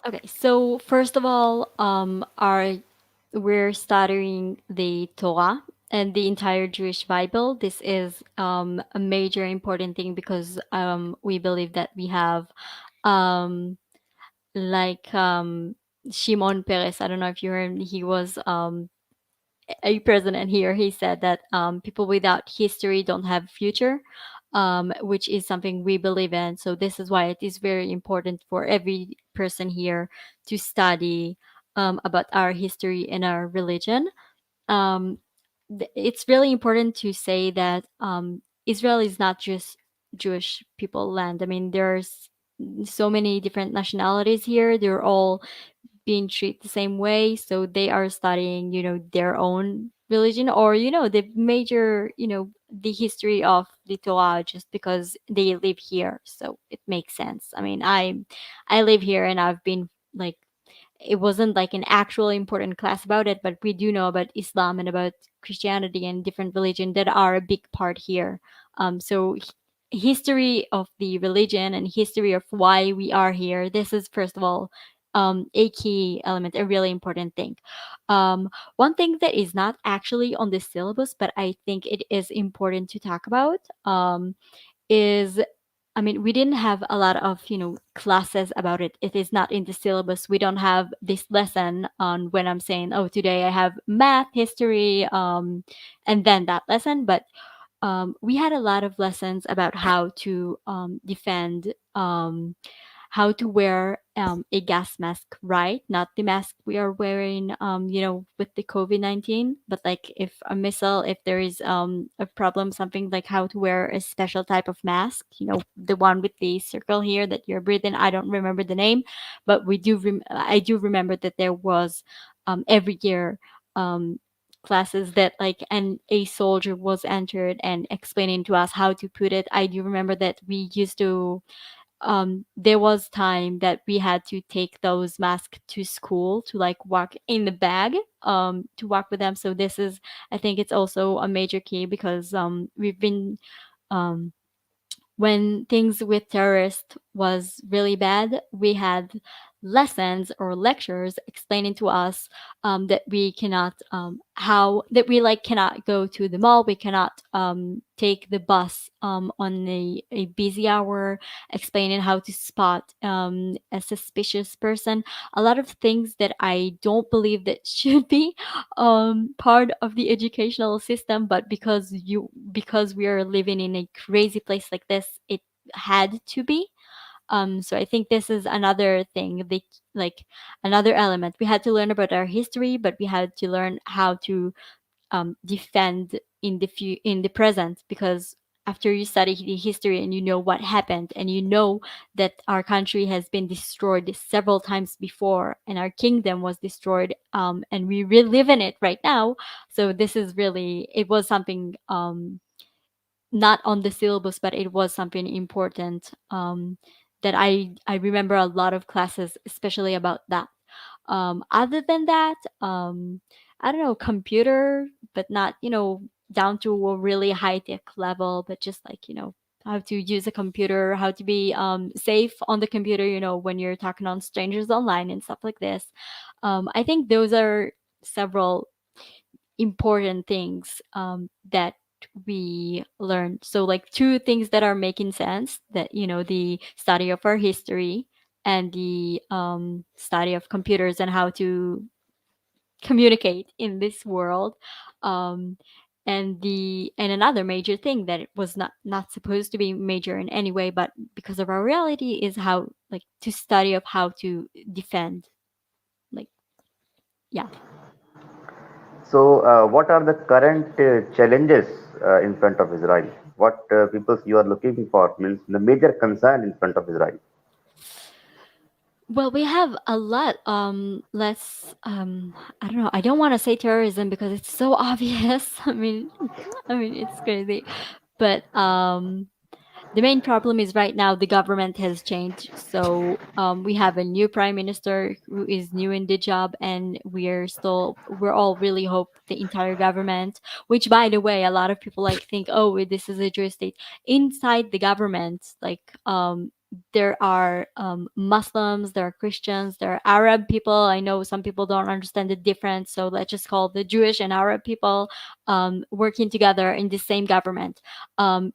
Okay. So first of all, our we're studying the Torah and the entire Jewish Bible. This is a major important thing because we believe that we have um, like Shimon Peres. I don't know if you heard. He was a president here. He said that people without history don't have future, which is something we believe in. So this is why it is very important for every person here to study about our history and our religion. um, it's really important to say that Israel is not just Jewish people land. I mean, there's so many different nationalities here. They're all being treated the same way, so they are studying, their own religion, or the major, the history of the Torah, just because they live here. So it makes sense. I mean, I live here and I've been like, it wasn't like an actual important class about it, but we do know about Islam and about Christianity and different religion that are a big part here. So history of the religion and history of why we are here. This is first of all a key element, a really important thing. One thing that is not actually on the syllabus, but I think it is important to talk about, is, I mean, we didn't have a lot of, classes about it. It is not in the syllabus. We don't have this lesson on when I'm saying, oh, today I have math, history, and then that lesson. But we had a lot of lessons about how to defend, how to wear a gas mask, right? Not the mask we are wearing, with the COVID-19, but like if a missile, if there is a problem, something like how to wear a special type of mask, the one with the circle here that you're breathing. I don't remember the name, but I do remember that there was every year um, classes that like, and a soldier was entered and explaining to us how to put it. I do remember that we used to, there was time that we had to take those masks to school to like walk in the bag, to walk with them. So this is, I think it's also a major key because we've been um when things with terrorists was really bad, we had lessons or lectures explaining to us that we cannot how that we like cannot go to the mall, we cannot take the bus on a busy hour, explaining how to spot a suspicious person, a lot of things that I don't believe that should be part of the educational system, but because we are living in a crazy place like this, it had to be. So I think this is another thing, like another element. We had to learn about our history, but we had to learn how to defend in in the present, because after you study the history and you know what happened, and you know that our country has been destroyed several times before, and our kingdom was destroyed, and we relive in it right now. So this is really, it was something not on the syllabus, but it was something important, that I remember a lot of classes, especially about that. Other than that, I don't know, computer, but not, down to a really high tech level, but just like, how to use a computer, how to be safe on the computer, when you're talking on strangers online and stuff like this. I think those are several important things that we learned. So, like, two things that are making sense, that, the study of our history and the study of computers and how to communicate in this world. Um, and another major thing that it was not supposed to be major in any way, but because of our reality, is how, like, to study of how to defend, like, yeah. So, what are the current challenges in front of Israel? What people you are looking for means the major concern in front of Israel. Well, we have a lot. Let's. I don't know. I don't want to say terrorism because it's so obvious. I mean, it's crazy, but the main problem is right now the government has changed. So we have a new prime minister who is new in the job, and we're all really hope the entire government. Which, by the way, a lot of people like think, oh, this is a Jewish state. Inside the government, like there are Muslims, there are Christians, there are Arab people. I know some people don't understand the difference, so let's just call the Jewish and Arab people working together in the same government,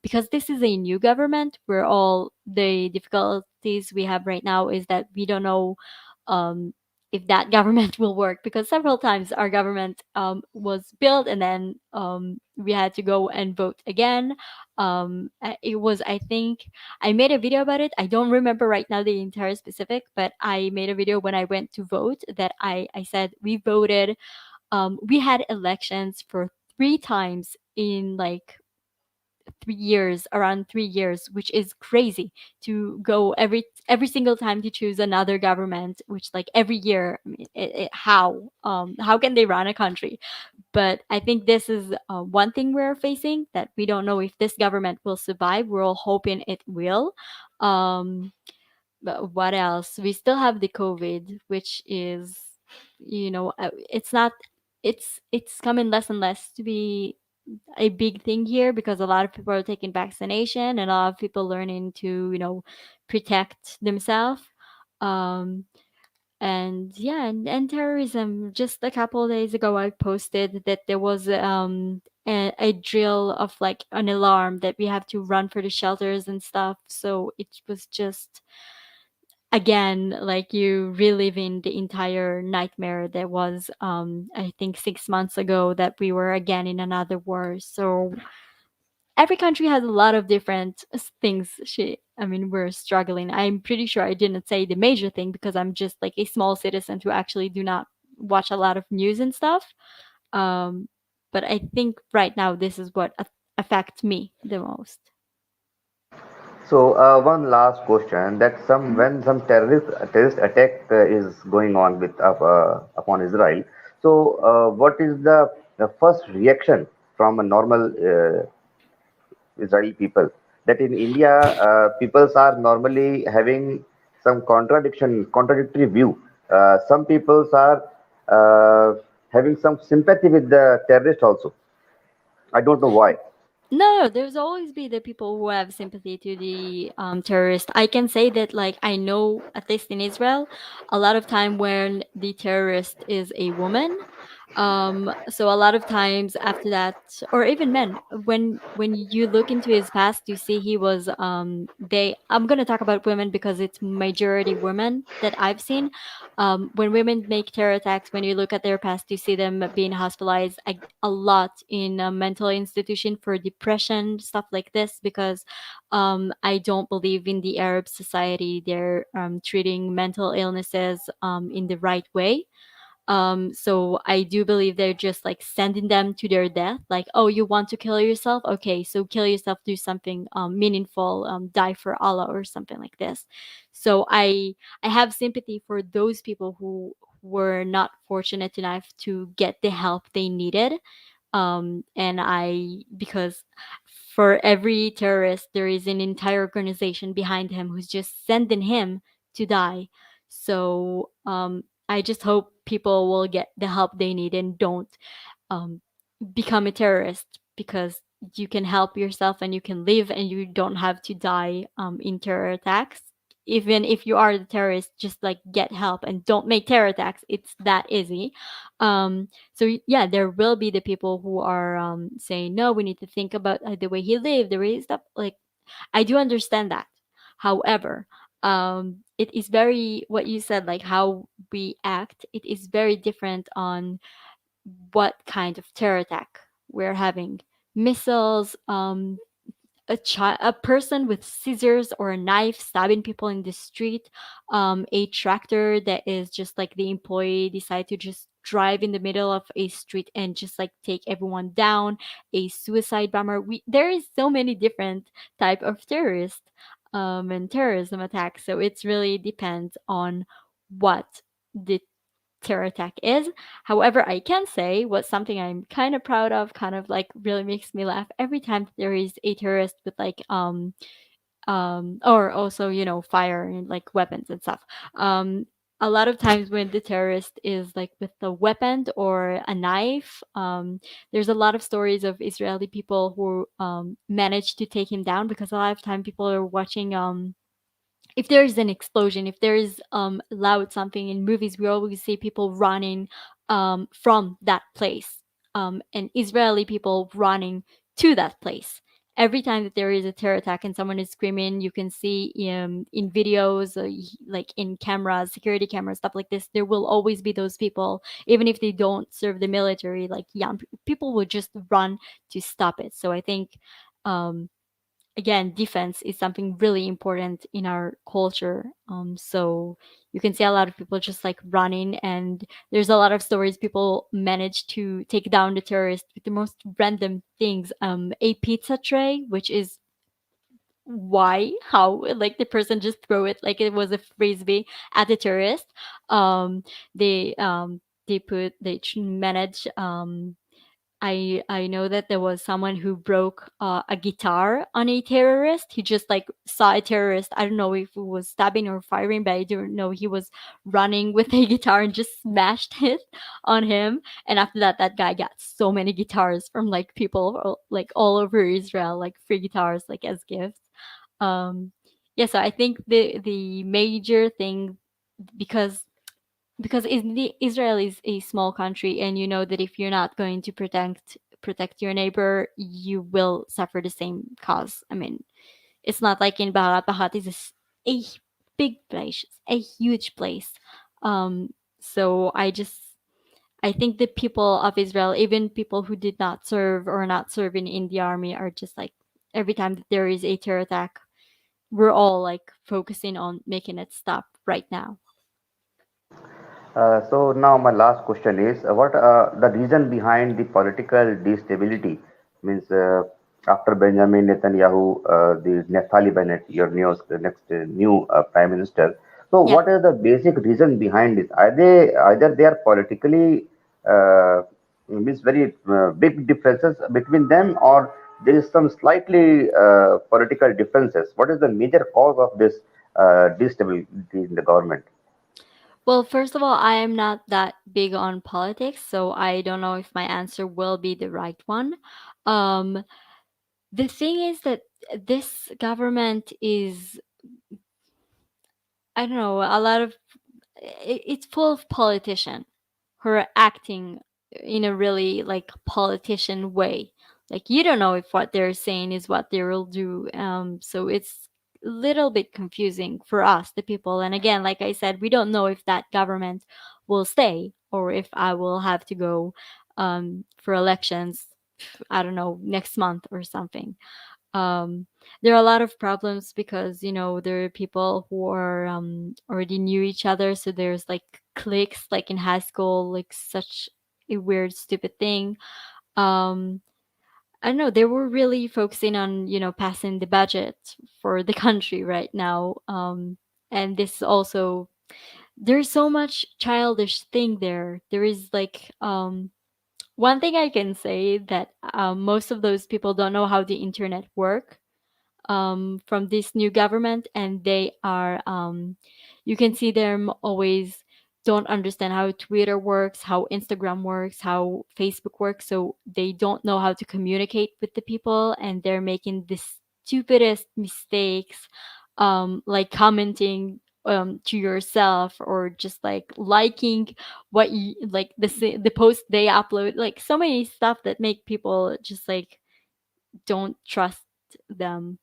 because this is a new government. We're all the difficulties we have right now is that we don't know um, if that government will work, because several times our government was built, and then we had to go and vote again. It was, I think, I made a video about it. I don't remember right now the entire specific, but I made a video when I went to vote that I said we voted. We had elections for three times in like 3 years, around 3 years, which is crazy to go every single time to choose another government, which like every year. I mean, how can they run a country? But I think this is one thing we're facing, that we don't know if this government will survive. We're all hoping it will. Um, but what else? We still have the COVID, which is, it's not. It's coming less and less to be a big thing here, because a lot of people are taking vaccination, and a lot of people learning to, protect themselves. Um, and yeah, and terrorism. Just a couple of days ago, I posted that there was a drill of like an alarm that we have to run for the shelters and stuff. So it was just, again, like you reliving the entire nightmare that was, I think 6 months ago, that we were again in another war. So every country has a lot of different things. We're struggling. I'm pretty sure I didn't say the major thing, because I'm just like a small citizen who actually do not watch a lot of news and stuff. um but I think right now this is what affects me the most. So, one last question: that some Mhm. when some terrorist attack is going on with upon Israel, so what is the first reaction from a normal Israeli people? That in India, peoples are normally having some contradictory view. Some peoples are having some sympathy with the terrorist also. I don't know why. No, there's always be the people who have sympathy to the terrorist. I can say that, like, I know at least in Israel, a lot of time when the terrorist is a woman. So a lot of times after that, or even men, when you look into his past, you see he was they. I'm gonna talk about women because it's majority women that I've seen. When women make terror attacks, when you look at their past, you see them being hospitalized a lot in a mental institution for depression, stuff like this, because I don't believe in the Arab society. They're treating mental illnesses in the right way. So I do believe they're just like sending them to their death. Like, oh, you want to kill yourself? Okay, so kill yourself, do something meaningful, die for Allah or something like this. So I have sympathy for those people who were not fortunate enough to get the help they needed. And I because for every terrorist there is an entire organization behind him who's just sending him to die. So I just hope people will get the help they need and don't um, become a terrorist, because you can help yourself and you can live and you don't have to die in terror attacks. Even if you are the terrorist, just like get help and don't make terror attacks. It's that easy. Yeah, there will be the people who are saying no, we need to think about the way he lived, the way he stuff. Like, I do understand that. However, it is very what you said, like how we act. It is very different on what kind of terror attack we're having. Missiles, a person with scissors or a knife stabbing people in the street, a tractor that is just like the employee decide to just drive in the middle of a street and just like take everyone down, a suicide bomber. There is so many different type of terrorist and terrorism attacks, so it's really depends on what the terror attack is. However, I can say what's something I'm kind of proud of, kind of like really makes me laugh every time there is a terrorist with like or also, fire and like weapons and stuff. Um a lot of times when the terrorist is like with a weapon or a knife, there's a lot of stories of Israeli people who managed to take him down, because a lot of time people are watching if there's an explosion, if there is loud something in movies, we always see people running from that place, and Israeli people running to that place. Every time that there is a terror attack and someone is screaming, you can see in videos, like in cameras, security cameras, stuff like this. There will always be those people, even if they don't serve the military. Like young people would just run to stop it. So I think um, again, defense is something really important in our culture. So you can see a lot of people just like running, and there's a lot of stories people manage to take down the terrorist with the most random things. A pizza tray, which is how like the person just throw it like it was a frisbee at the terrorist. Um, they manage I know that there was someone who broke a guitar on a terrorist. He just like saw a terrorist. I don't know if it was stabbing or firing, but I don't know. He was running with a guitar and just smashed it on him. And after that, that guy got so many guitars from like people like all over Israel, like free guitars, like as gifts. Um, yeah, so I think the major thing, because Israel is a small country, and you know that if you're not going to protect your neighbor, you will suffer the same cause. I mean, it's not like in Bahat. Bahat is a big place, a huge place. So I think the people of Israel, even people who did not serve or not serving in the army, are just like every time that there is a terror attack, we're all like focusing on making it stop right now. So now my last question is, what the reason behind the political destability? Means after Benjamin Netanyahu, the Naftali Bennett, your next new prime minister. So Yeah. what is the basic reason behind this? Are they either they are politically means very big differences between them, or there is some slightly political differences? What is the major cause of this destability in the government? Well, first of all, I am not that big on politics, so I don't know if my answer will be the right one. Um, The thing is that this government is, I don't know, a lot of it's full of politicians who are acting in a really like politician way. Like you don't know if what they're saying is what they will do. So it's a little bit confusing for us, the people. And again, like I said, we don't know if that government will stay or if I will have to go for elections. I don't know, next month or something. um, there are a lot of problems because there are people who are already knew each other, so there's like cliques like in high school, like such a weird stupid thing. um, I don't know, they were really focusing on passing the budget for the country right now. And this also, there's so much childish thing there. There is like one thing I can say that most of those people don't know how the internet work, from this new government, and they are you can see them always don't understand how Twitter works, how Instagram works, how Facebook works, so they don't know how to communicate with the people, and they're making the stupidest mistakes, like commenting to yourself, or just like liking what you like, the post they upload, like so many stuff that make people just like don't trust them.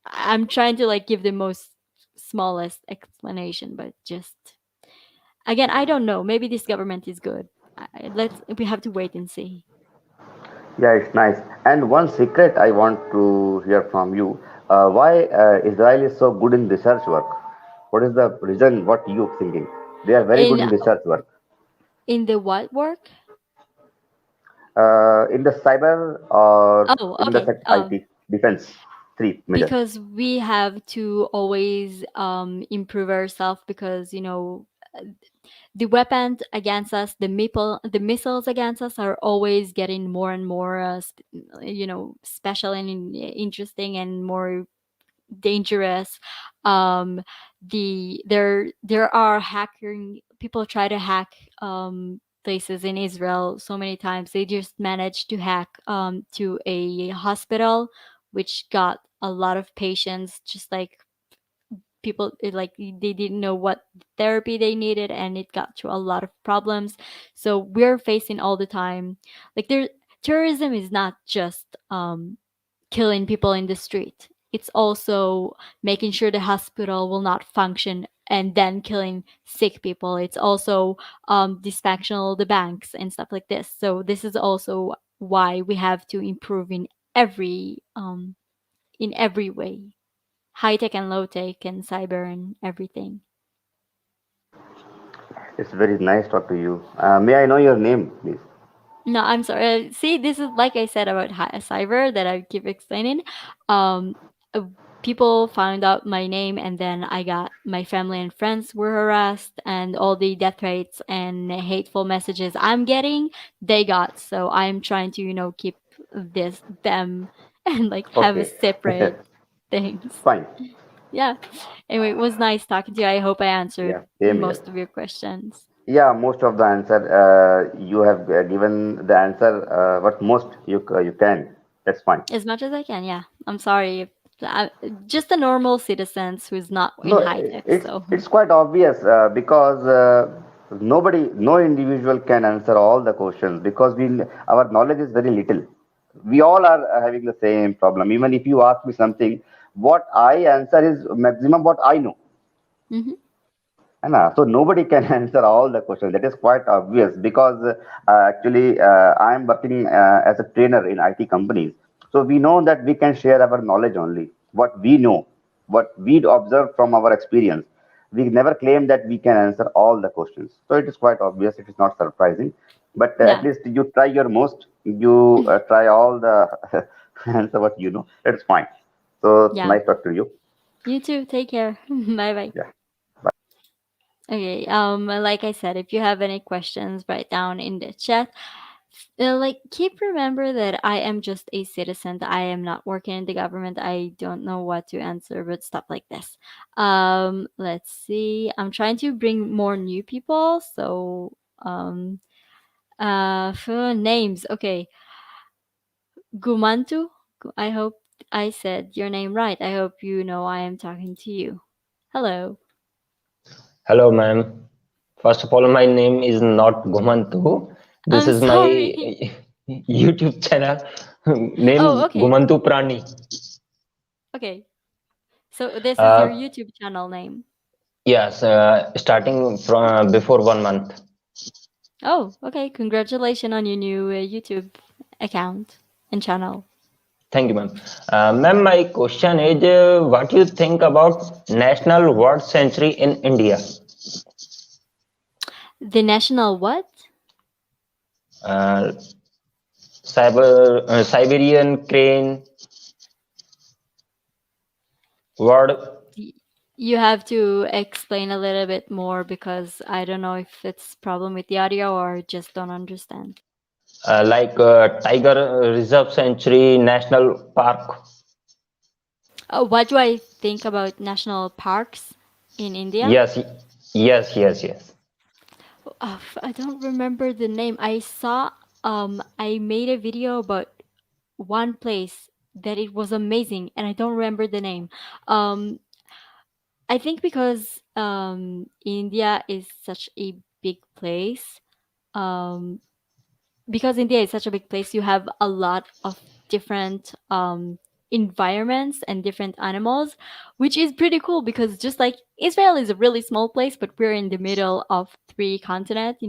I'm trying to like give the most smallest explanation, but just again, I don't know. Maybe this government is good. We have to wait and see. Yeah, it's nice. And one secret I want to hear from you: why Israel is so good in research work? What is the reason? What you thinking? They are very good In in research work. the what work? In the cyber or Oh, in the okay. IT defense, three major. Because we have to always improve ourselves, because the weapons against us, the missiles against us are always getting more and more special and interesting and more dangerous. um there are hacking people try to hack places in Israel so many times. They just managed to hack to a hospital, which got a lot of patients, just like people like they didn't know what therapy they needed, and it got to a lot of problems. So we're facing all the time, like there terrorism is not just killing people in the street. It's also making sure the hospital will not function and then killing sick people. It's also dysfunctional the banks and stuff like this. So this is also why we have to improve in every way, high tech and low tech and cyber and everything. It's very nice talk to you. May I know your name, please? No, I'm sorry. See, this is like I said about cyber that I keep explaining. Um, uh, People found out my name, and then I got my family and friends were harassed, and all the death threats and hateful messages I'm getting, they got. So I'm trying to, keep this them and like have a Okay. separate things. Fine. Yeah. Anyway, it was nice talking to you. I hope I answered Yeah, same here. most of your questions. Yeah, most of the answer you have given the answer, but most you can. That's fine. As much as I can, yeah. I'm sorry. If just a normal citizens who's not in No, high tech, it's so it's quite obvious because nobody, no individual can answer all the questions because our knowledge is very little. We all are having the same problem. Even if you ask me something, what I answer is maximum what I know. hmm So nobody can answer all the questions. That is quite obvious because actually I am working as a trainer in IT companies. So we know that we can share our knowledge only, what we know, what we observe from our experience. We never claim that we can answer all the questions. So it is quite obvious. It is not surprising, but at yeah, least you try your most. You try all the answer what you know. It's fine. So yeah. nice talk to you. You too. Take care. Bye bye. Yeah. Okay. Like I said, if you have any questions, write down in the chat. Like, keep remember that I am just a citizen. I am not working in the government. I don't know what to answer, but stuff like this. Let's see. I'm trying to bring more new people. So, for names. Okay. Gumantu. I hope I said your name right. I hope you know I am talking to you. Hello. Hello, ma'am. First of all, my name is not Gumantu. This I'm is my sorry. YouTube channel. Oh, Name okay. Gumantu Prani. Okay. So this is your Uh, YouTube channel name. yes, starting from before 1 month. Oh, okay. Congratulations on your new YouTube account and channel. Thank you, ma'am. Ma'am, my question is, what you think about National Word Century in India? The national what? Uh, Siberian crane word. Y- You have to explain a little bit more because I don't know if it's problem with the audio or just don't understand. Like Tiger Reserve Sanctuary National Park. What do I think about national parks in India? Yes, yes. I don't remember the name. I made a video about one place that it was amazing and I don't remember the name. Um, I think because India is such a big place. Um, because India is such a big place, you have a lot of different environments and different animals, which is pretty cool because just like Israel is a really small place, but we're in the middle of three continents,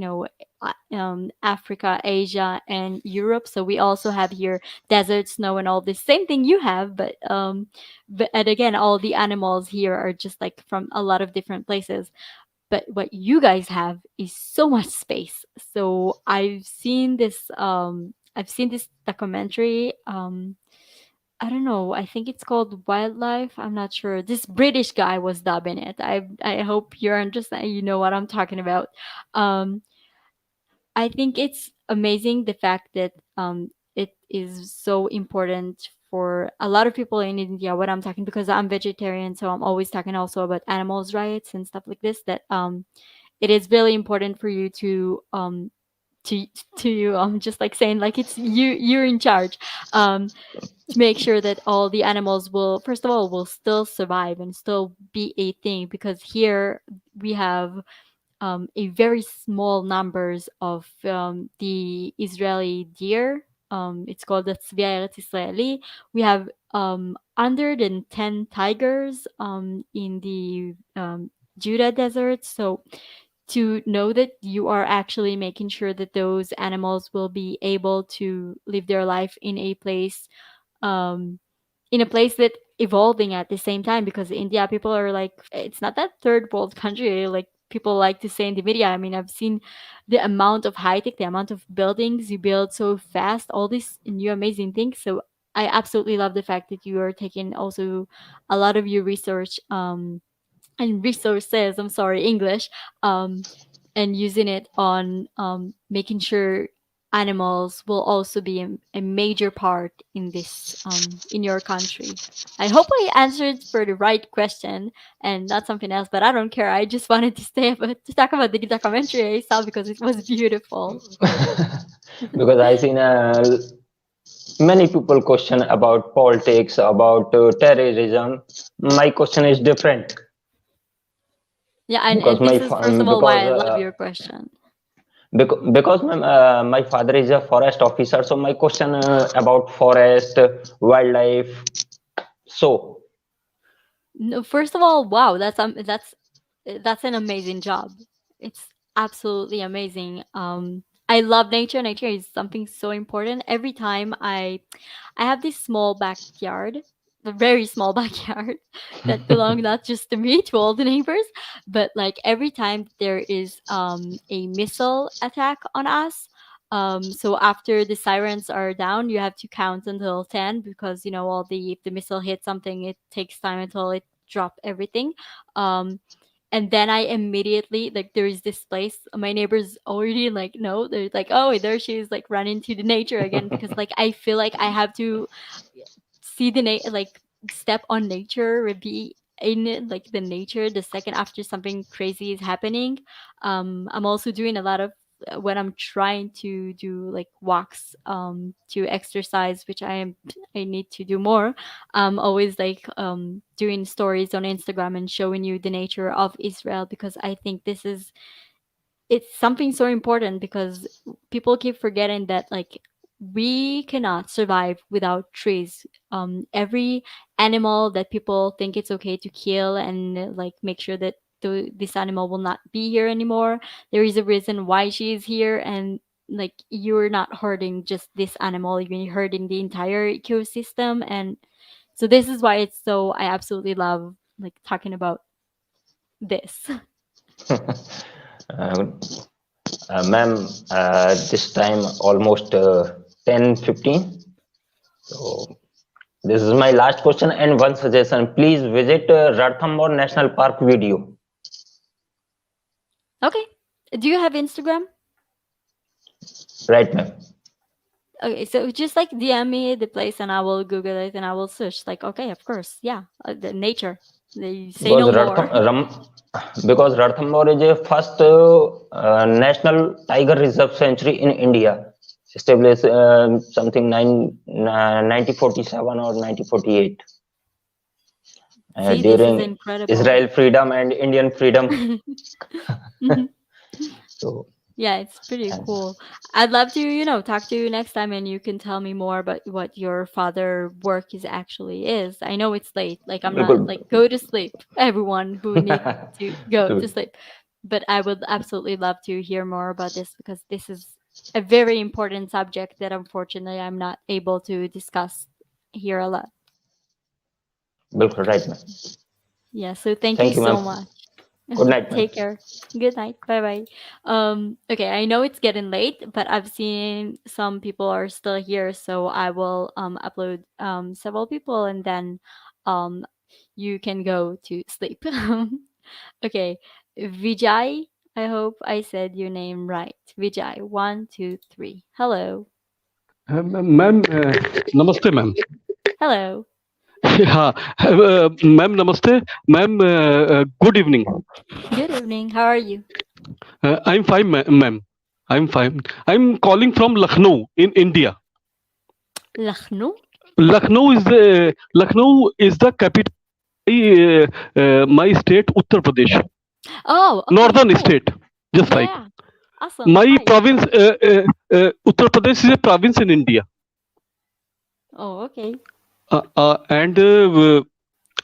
Africa, Asia, and Europe. So we also have here desert, snow, and all this same thing you have, but and again, all the animals here are just like from a lot of different places, but what you guys have is so much space. So I've seen this documentary. I don't know, I think it's called Wildlife, I'm not sure. This British guy was dubbing it. I hope you're understand, you know what I'm talking about. um I think it's amazing the fact that it is so important for a lot of people in India. What I'm talking, because I'm vegetarian, so I'm always talking also about animals' rights and stuff like this. That it is really important for you to just like saying like it's you're in charge, um to make sure that all the animals will, first of all, will still survive and still be a thing, because here we have a very small numbers of the Israeli deer. It's called the Tzvia Eretz Israeli. We have 110 tigers in the Judah desert. So to know that you are actually making sure that those animals will be able to live their life um, in a place that evolving at the same time, because India people are like, it's not that third world country like people like to say in the media. I mean, I've seen the amount of high tech, the amount of buildings you build so fast, all these new amazing things. So I absolutely love the fact that you are taking also a lot of your research and resources, I'm sorry, English, um, and using it on making sure animals will also be a major part in this in your country. I hope I answered for the right question and not something else, but I don't care. I just wanted to to talk about the documentary I saw because it was beautiful. Because I seen many people question about politics, about terrorism. My question is different Yeah, and because this is first of all why I love your question. because my father is a forest officer. So my question about forest, wildlife. So No, first of all, wow, that's an amazing job. It's absolutely amazing. I love nature. Nature is something so important. Every time I have this small backyard, a very small backyard that belong not just to me, to all the neighbors, but like every time there is a missile attack on us. So after the sirens are down, you have to count until 10 because all the if the missile hits something, it takes time until it drop everything. Um, and then I immediately like there is this place. My neighbors already like no, they're like, oh, there she is, like running to the nature again because like I feel like I have to see like step on nature or be in it, like the nature the second after something crazy is happening. I'm also doing a lot of when I'm trying to do like walks to exercise, which I need to do more. I'm always like doing stories on Instagram and showing you the nature of Israel, because I think this is, it's something so important, because people keep forgetting that like we cannot survive without trees. Every animal that people think it's okay to kill and like make sure that this animal will not be here anymore, there is a reason why she is here. And like you're not hurting just this animal, you're hurting the entire ecosystem. And so this is why it's so, I absolutely love like talking about this. Uh, Ma'am, this time almost 10:15. So this is my last question and one suggestion. Please visit Ranthambore National Park video. Okay, do you have Instagram? Right, ma'am. Okay, so just like DM me the place and I will Google it and I will search. Like, okay, of course, yeah, the nature. They say Because no more. because Ranthambore is a first national tiger reserve sanctuary in India, established something 1947 or 1948 See, this is during incredible. Israel freedom and Indian freedom. Mhm. So Yeah, it's pretty cool. I'd love to talk to you next time and you can tell me more about what your father work is. I know it's late. Like I'm not like go to sleep, everyone who needs to go to so sleep. But I would absolutely love to hear more about this, because this is a very important subject that unfortunately I'm not able to discuss here a lot. Bilkul, right, ma'am. Yeah, so thank you Thank you, ma'am. so much. Good night, ma'am. Take care. Good night. Bye bye. Okay, I know it's getting late, but I've seen some people are still here, so I will upload several people and then um you can go to sleep. Okay. Vijay, I hope I said your name right. Vijay, 1, 2, 3. Hello. Ma'am नमस्ते ma'am. Hello. हाँ ma'am नमस्ते ma'am. Good evening. Good evening. How are you? I am fine ma'am. I am fine. I am calling from Lucknow in India. Lucknow? Lucknow is the capital. My state Uttar Pradesh, Oh, okay, northern cool. state, just Yeah, like yeah. Awesome. my Nice. province. Uttar Pradesh is a province in India, Oh, okay. and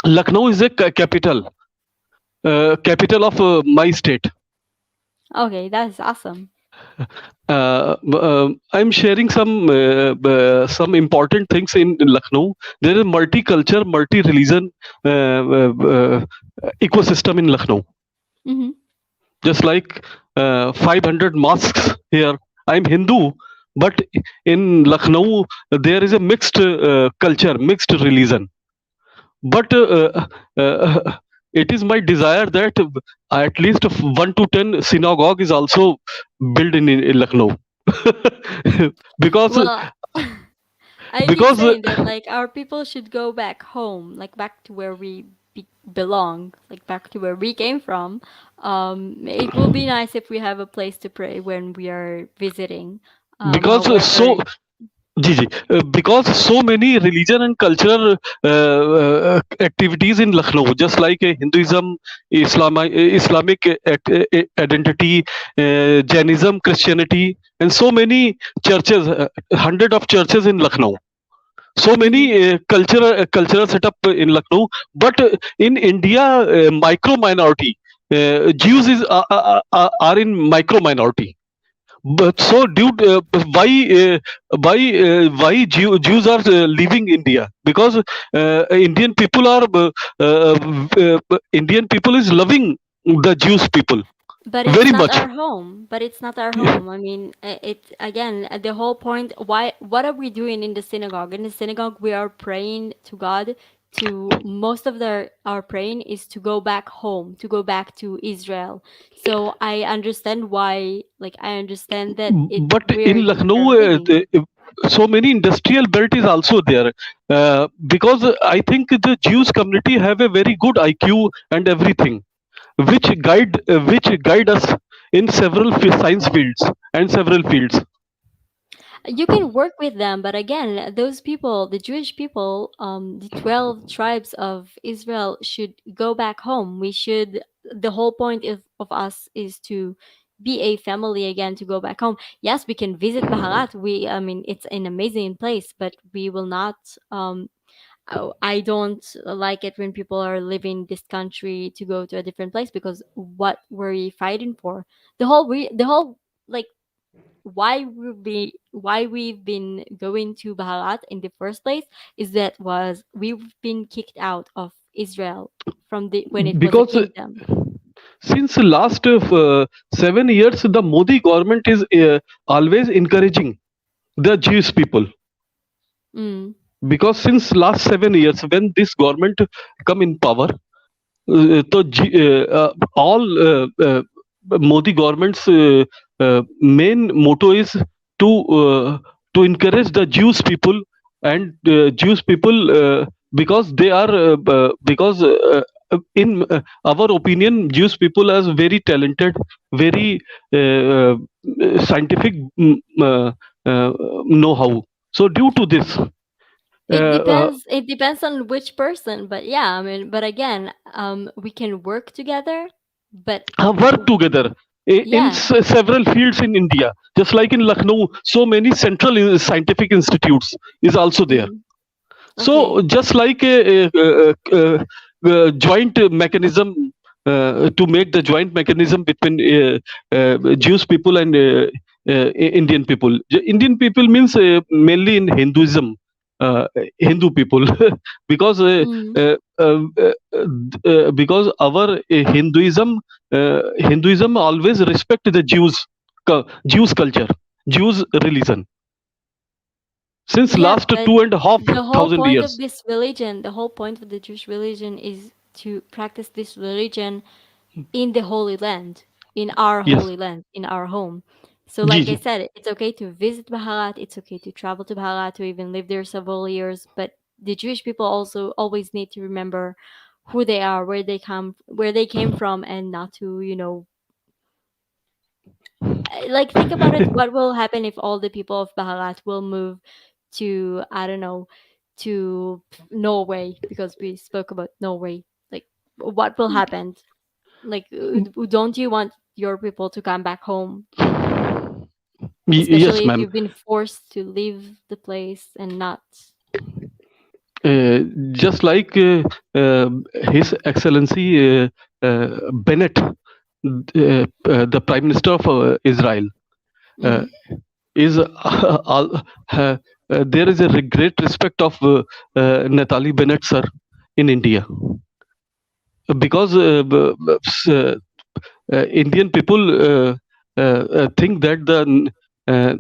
Lucknow is a capital of my state. Okay, that's awesome. I'm sharing some important things in Lucknow. There is multicultural, multi-religion ecosystem in Lucknow. Mm-hmm. Just like 500 mosques here. I'm Hindu, but in Lucknow there is a mixed culture, mixed religion. But it is my desire that at least 1 to 10 synagogue is also built in Lucknow. because Well, I keep because saying that like our people should go back home, like back to where we belong, like back to where we came from. It will be nice if we have a place to pray when we are visiting. because so However, Ji, because so many religion and cultural activities in Lucknow, just like Hinduism, Islamic identity, Jainism, Christianity, and so many churches, hundred of churches in Lucknow. So many cultural setup in Lucknow, but in India, micro minority, Jews are in micro minority. But so, dude, Jews are leaving India? Because Indian people is loving the Jewish people but it's very not much. our home. But it's not our home. I mean, it again, the whole point. What are we doing in the synagogue? In the synagogue, we are praying to God. Most of our praying is to go back home, to go back to Israel. So I understand why. Like I understand that But we're in Lucknow, living. so many industrial belt is also there, because I think the Jewish community have a very good IQ and everything, which guide us in several science fields and several fields. You can work with them, but again, those people, the Jewish people, the 12 tribes of Israel should go back home. We should, the whole point of us is to be a family again, to go back home. Yes, we can visit Baharat. I mean, it's an amazing place, but we will not, I don't like it when people are leaving this country to go to a different place, because what were we fighting for? The whole, like, why we've been going to Baharat in the first place is that was we've been kicked out of Israel from the when it was a Because kingdom. since last 7 years, the Modi government is always encouraging the Jewish people. Mm. Because since last 7 years, when this government come in power, तो all Modi government's main motto is to encourage the Jewish people, and Jewish people, because they are because in our opinion, Jewish people are very talented, very scientific know-how. So due to this, It uh, depends. It depends on which person, but yeah, I mean, but again, we can work together, but work together in yeah. several fields in India. Just like in Lucknow, so many central scientific institutes is also there. Mm. So Okay. just like a joint mechanism, to make the joint mechanism between Jewish people and Indian people. Indian people means mainly in Hinduism, Hindu people, because Mm. uh, uh, because our Hinduism always respect the Jews culture, Jews religion since Yeah, last but two and a half the whole thousand point of years. this religion, the whole point of the Jewish religion is to practice this religion in the Holy Land, in our Yes, Holy Land, in our home. So, जी like I जी. said, it's okay to visit Bharat, it's okay to travel to Bharat, to even live there several years, but the Jewish people also always need to remember who they are, where they came from, and not to, like, think about it. What will happen if all the people of Bharat will move to, I don't know, to Norway, because we spoke about Norway. Like, what will happen? Like, don't you want your people to come back home? Yes, Especially if ma'am. you've been forced to leave the place and not. Uh, just like His Excellency Bennett, the Prime Minister of Israel, uh, Mm. is there is a great respect of Natali Bennett sir in India, because Indian people think that the uh,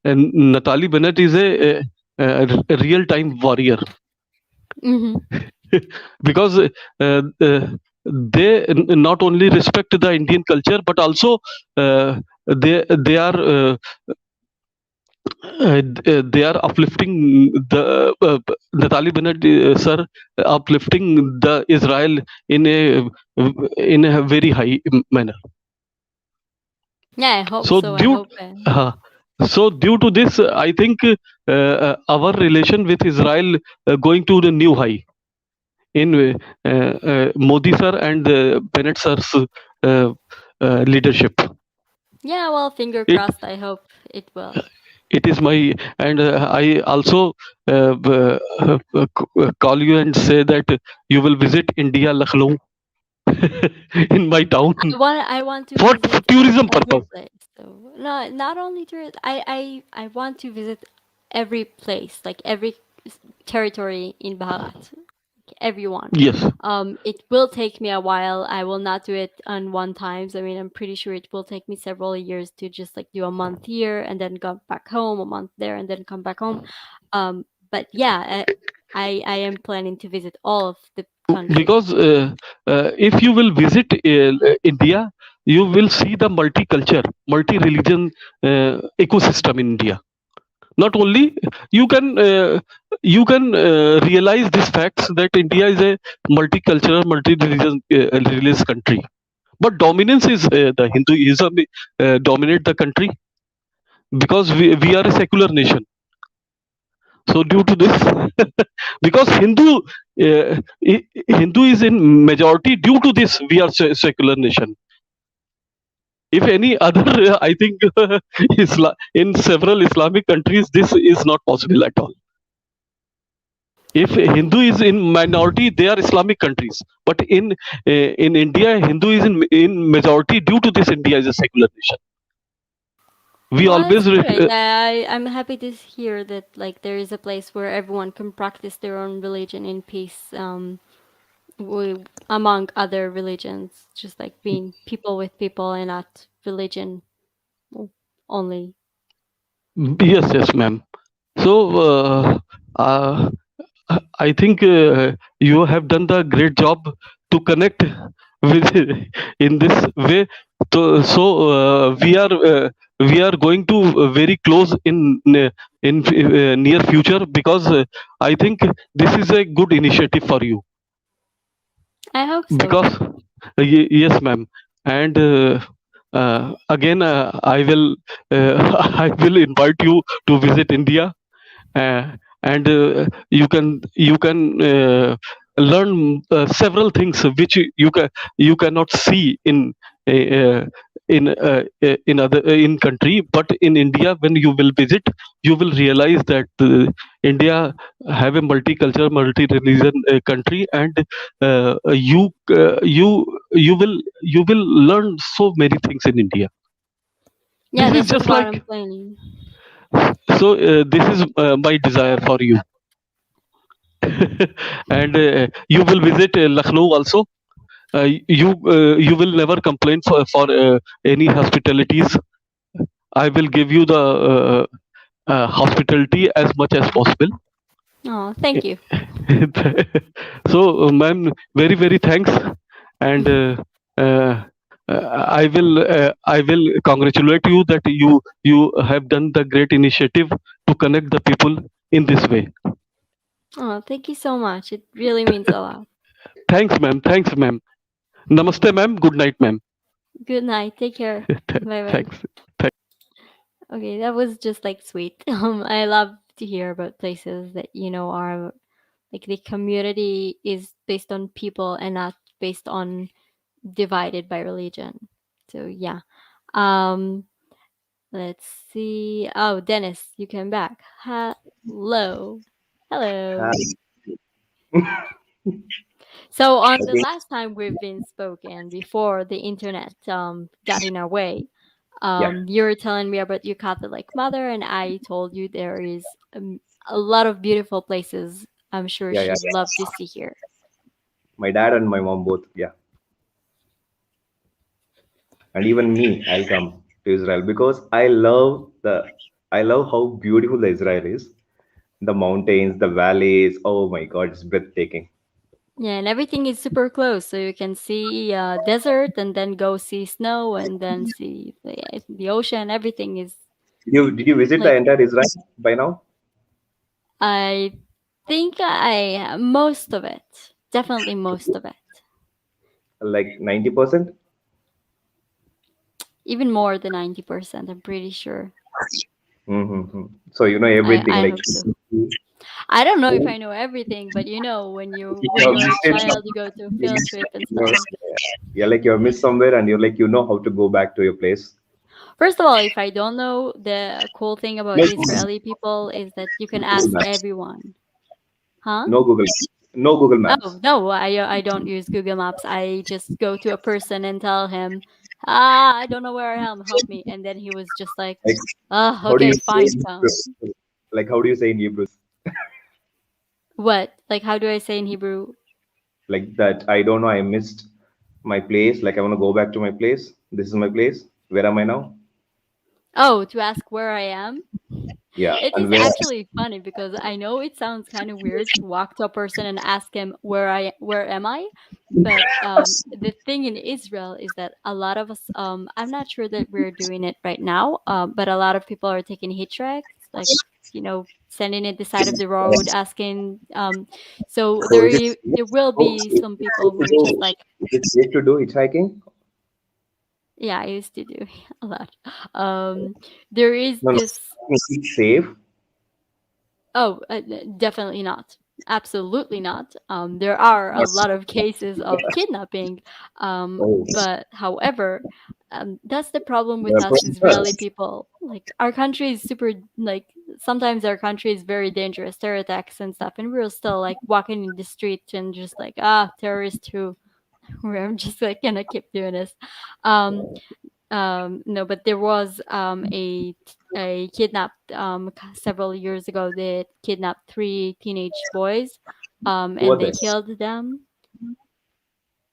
Natali Bennett is a real time warrior, Hmm. because they not only respect the Indian culture, but also they are they are uplifting the Taliban, sir, uplifting the Israel in a very high manner. Yeah, I hope So so. I due hope. so due to this, I think our relation with Israel going to the new high in Modi sir and Bennett sir's leadership. Yeah, well, finger It crossed. I hope it will. it is my, and I also call you and say that you will visit India, Lucknow, in my town I want to for visit tourism every purpose. place. So no, not only tourist. I want to visit every place, like every territory in Bharat, everyone. Yes. It will take me a while. I will not do it on one times. I mean, I'm pretty sure it will take me several years to just like do a month here and then go back home, a month there and then come back home. But yeah, I am planning to visit all of the country. Because if you will visit India, you will see the multicultural, multi-religion ecosystem in India. Not only you can realize these facts that India is a multicultural, multi-religious religious country. but dominance is the Hinduism dominate the country because we are a secular nation. So due to this, because Hindu is in majority, due to this we are secular nation. If any other, I think in several Islamic countries, this is not possible at all. If Hindu is in minority, they are Islamic countries. But in India, Hindu is in majority. Due to this, India is a secular nation. We Well, that's always great. I'm happy to hear that like there is a place where everyone can practice their own religion in peace, among other religions, just like being people with people and not religion only. yes, ma'am. So uh, I think you have done the great job to connect with in this way. So we are going to very close in near future because I think this is a good initiative for you I hope so. because yes, ma'am, and again I will I will invite you to visit India, and you can learn several things which you cannot see uh, in other in country, but in India when you will visit you will realize that India have a multicultural multi-religion country, and you will learn so many things in India. Yeah, This is that's just what I'm like, planning. so this is my desire for you. And you will visit Lucknow also. You will never complain for any hospitalities. I will give you the hospitality as much as possible. Oh, thank you. So, ma'am, very thanks, and uh, I will congratulate you that you have done the great initiative to connect the people in this way. Oh, thank you so much. It really means a lot. Thanks, ma'am. Thanks, ma'am. Namaste, ma'am. Good night, ma'am. Good night. Take care. Bye bye. Thanks. Thanks. Okay, that was just like sweet. I love to hear about places that are like the community is based on people and not based on divided by religion. So yeah. Um let's see. Oh, Dennis, you came back. Hello. Hello. So on the last time we've been spoken before the internet got in our way, Yeah, you were telling me about your Catholic mother, and I told you there is a lot of beautiful places. I'm sure yeah, yeah. she'd love to see here. My dad and my mom both. Yeah, and even me, I'll come to Israel because I love how beautiful the Israel is. The mountains, the valleys. Oh my God, it's breathtaking. Yeah, and everything is super close, so you can see desert and then go see snow and then see the ocean. Everything is Did you visit the like entire Israel by now? I think I most of it, definitely most of it, Like 90%? even more than 90%. I'm pretty sure. Mm-hmm. So you know I everything. I Like hope so. I don't know if I know everything, but when you're you're a missing child, you go to a field trip and stuff. you're like you're missed somewhere, and you're like you know how to go back to your place. First of all, if I don't know, the cool thing about No Israeli people is that you can Google ask Maps. everyone. Huh? No Google. No Google Oh Maps. no, I don't use Google Maps. I just go to a person and tell him, I don't know where I am. Help me. And then he was just like, Like how do you okay, say fine, in come. Hebrew? Like how do you say in Hebrew? What? Like, how do I say in Hebrew? Like that I don't know, I missed my place, like I want to go back to my place, this is my place, where am I now? Oh, to ask where I am? Yeah, It and is where actually funny because I know it sounds kind of weird to walk to a person and ask him where am I? But the thing in Israel is that a lot of us, I'm not sure that we're doing it right now, but a lot of people are taking hitchhikes, like sending it the side of the road, asking. So so is it there will oh, be some people who are just like, is it safe to do hitchhiking? Yeah, I used to do a lot. Um, there is No, no. this. Is it safe? Oh, definitely not. Absolutely not. There are a Not lot of cases of kidnapping, oh, but however, that's the problem with that's what us it Israeli does. people. Like our country is super like sometimes our country is very dangerous, terror attacks and stuff, and we're still like walking in the street and just like terrorist who. Where I'm just like gonna keep doing this. Um, no, but there was a kidnapped several years ago. They kidnapped three teenage boys, Who are and they they? killed them.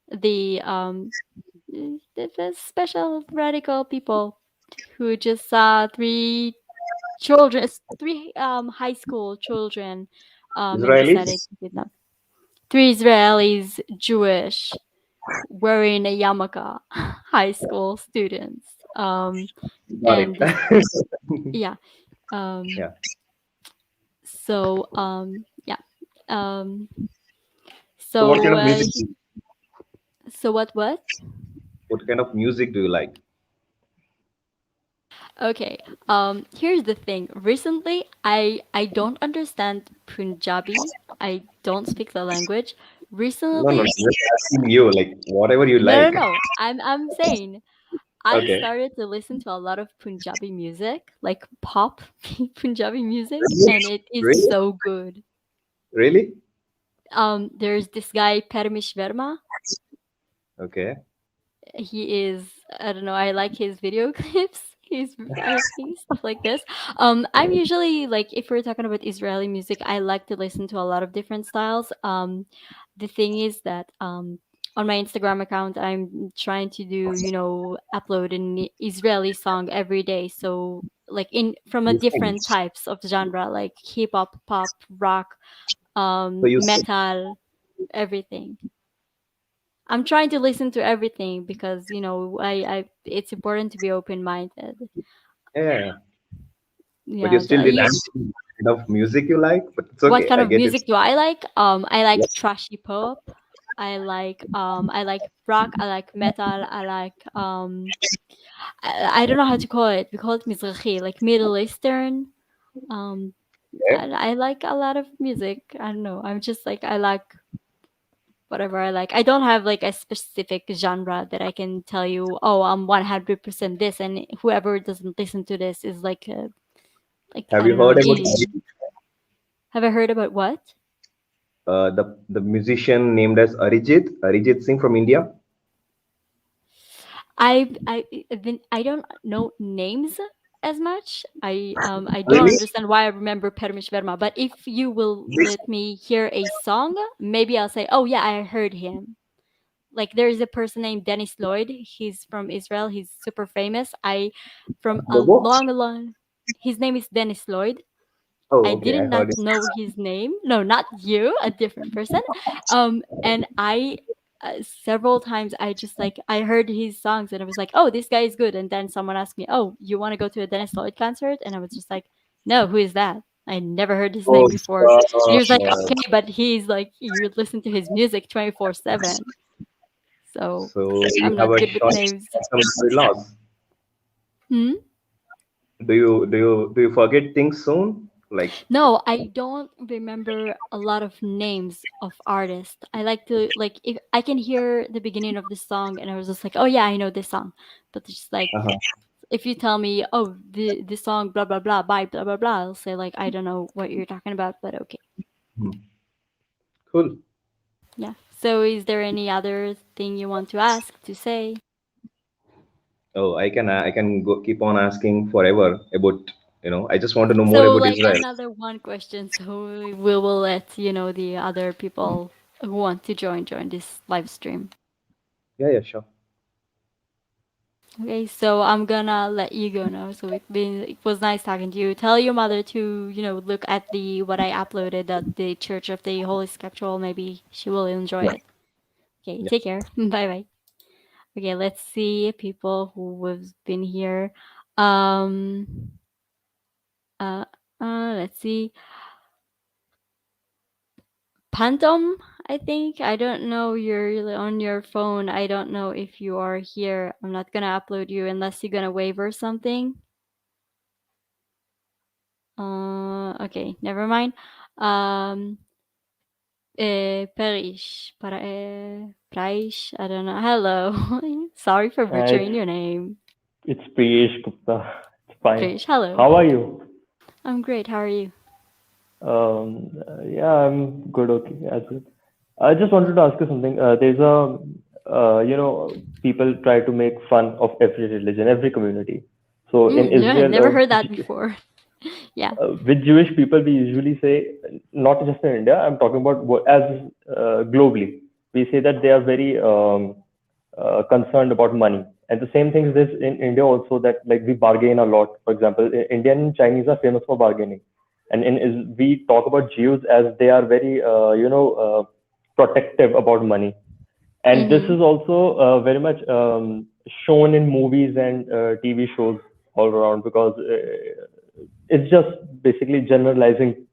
The the special radical people who just saw three children, three high school children, and decided Israelis? to kidnap three Israelis, Jewish, wearing a yarmulke, high school students. Got it. And this, yeah. Um, Yeah. yeah. Um, So what kind so of music? so what? What kind of music do you like? Okay. Here's the thing. Recently, I don't understand Punjabi. I don't speak the language. No, no, no. Recently, I'm just asking you, like whatever you no, no, like. no. I'm saying I Okay. started to listen to a lot of Punjabi music, like pop Punjabi music, Really? and it is Really? so good. Really? There's this guy Parmish Verma. Okay. He is, I don't know, I like his video clips. I think stuff like this. I'm usually like if we're talking about Israeli music, I like to listen to a lot of different styles. The thing is that on my Instagram account I'm trying to do, upload an Israeli song every day. So like in from a You different sing. types of genre like hip hop, pop, rock, So you sing. metal, everything. I'm trying to listen to everything because I it's important to be open minded. Yeah, yeah, yeah. But you Yeah. still didn't answer what kind of music you like. But it's What okay. kind I of get it. music do I like? I Yeah. like trashy pop. I like rock. I like metal. I like I don't know how to call it. We call it mizrahi, like Middle Eastern. Um, Okay. I like a lot of music. I don't know. I'm just like I like whatever I like. I don't have like a specific genre that I can tell you, oh, I'm 100% this, and whoever doesn't listen to this is like Have I you don't know, heard an about idiot. Have I heard about what? the musician named as Arijit? Arijit Singh from India. I don't know names as much. I don't Really? understand why I remember Permish Verma, but if you will let me hear a song, maybe I'll say, oh yeah, I heard him. Like there is a person named Dennis Lloyd. He's from Israel. He's super famous. I from a Logo? long his name is Dennis Lloyd. I Oh, okay. did I not heard it. know his name. No, not you, a different person. And I several times I just like I heard his songs and I was like, "Oh, this guy is good." And then someone asked me, "Oh, you want to go to a Dennis Lloyd concert?" And I was just like, "No, who is that?" I never heard his name Oh, before. And he was like, God. "Okay, but he's like you would listen to his music 24/7." So, So you I'm have not a good with short names. some memory loss. Hmm? Do you forget things soon? Like, No, I don't remember a lot of names of artists. I like to like if I can hear the beginning of the song and I was just like, "Oh yeah, I know this song." But it's just like uh-huh. if you tell me, "Oh, the song blah blah blah by blah blah blah," I'll say like, "I don't know what you're talking about," but okay. Hmm. Cool. Yeah. So is there any other thing you want to ask, to say? Oh, I can go keep on asking forever about, I just want to know more So about like Israel. another one question so we will let, the other people who want to join this live stream. Yeah, yeah, sure. Okay, so I'm gonna let you go now. So it was nice talking to you. Tell your mother to, look at the what I uploaded at the Church of the Holy Spectral. Maybe she will enjoy Yeah, it. Okay, yeah. take care. Bye bye. Okay, let's see people who have been here. Um uh let's see. Pantom, I think I don't know you're on your phone. I don't know if you are here. I'm not gonna upload you unless you're gonna wave or something. Okay, never mind. Um, Parish, I don't know. Hello. Sorry for butchering It's your name. Priyesh Gupta. It's fine. Parish, hello. How are you? I'm great. How are you? Yeah, I'm good. Okay, as well. I just wanted to ask you something. There's a people try to make fun of every religion, every community. So in Yeah, Israel, never heard that before. Yeah. with Jewish people, we usually say, not just in India, I'm talking about as globally, we say that they are very concerned about money. And the same thing is this in India also, that like we bargain a lot. For example, Indian and Chinese are famous for bargaining. And we talk about Jews as they are very, protective about money. And this Mm-hmm. is also very much shown in movies and TV shows all around, because it's just basically generalizing,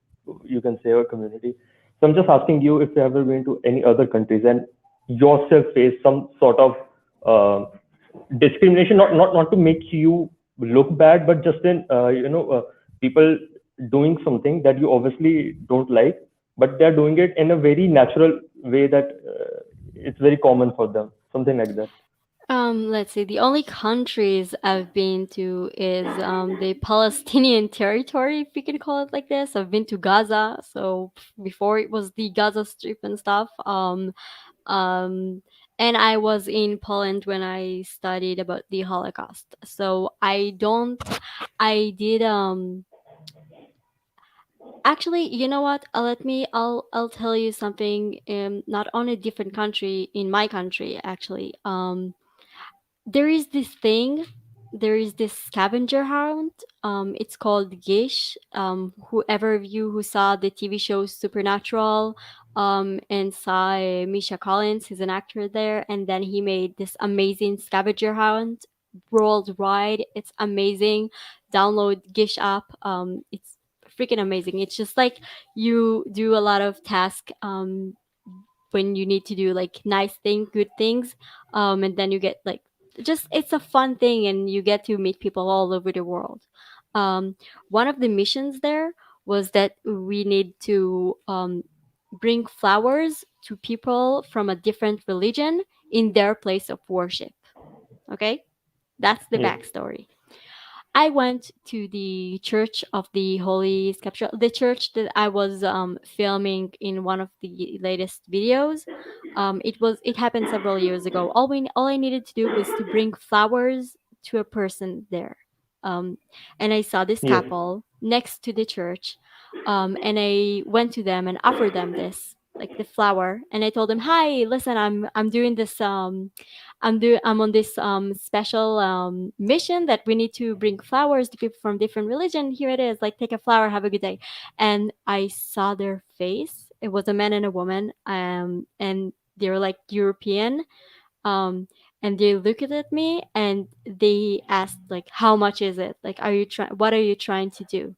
you can say, a community. So I'm just asking you if you have ever been to any other countries and yourself face some sort of uh, discrimination, not to make you look bad, but just in people doing something that you obviously don't like, but they're doing it in a very natural way that it's very common for them, something like that. Let's see. The only countries I've been to is the Palestinian territory, if you can call it like this. I've been to Gaza, so before it was the Gaza Strip and stuff. Um, and I was in Poland when I studied about the Holocaust. So I don't. I did. Actually, you know what? Let me. I'll tell you something. Not on a different country, in my country, actually. There is this thing, there is this scavenger hunt. It's called Gish. Whoever of you who saw the TV show Supernatural, and saw Misha Collins, he's an actor there, and then he made this amazing scavenger hunt worldwide. It's amazing. Download Gish app. It's freaking amazing. It's just like you do a lot of tasks. When you need to do like nice thing, good things, and then you get like, just it's a fun thing, and you get to meet people all over the world. um, One of the missions there was that we need to bring flowers to people from a different religion in their place of worship. Okay, that's the Yes. backstory. I went to the Church of the Holy Scripture, the church that I was filming in one of the latest videos. It happened several years ago. All I needed to do was to bring flowers to a person there, um, and I saw this Yes. couple next to the church, and I went to them and offered them this, like the flower, and I told them, "Hi, listen, I'm doing this I'm on this special mission that we need to bring flowers to people from different religion. Here it is. Like, take a flower. Have a good day." And I saw their face. It was a man and a woman, and they were like European. Um, and they looked at me and they asked like, "How much is it? Like, are you trying? What are you trying to do?"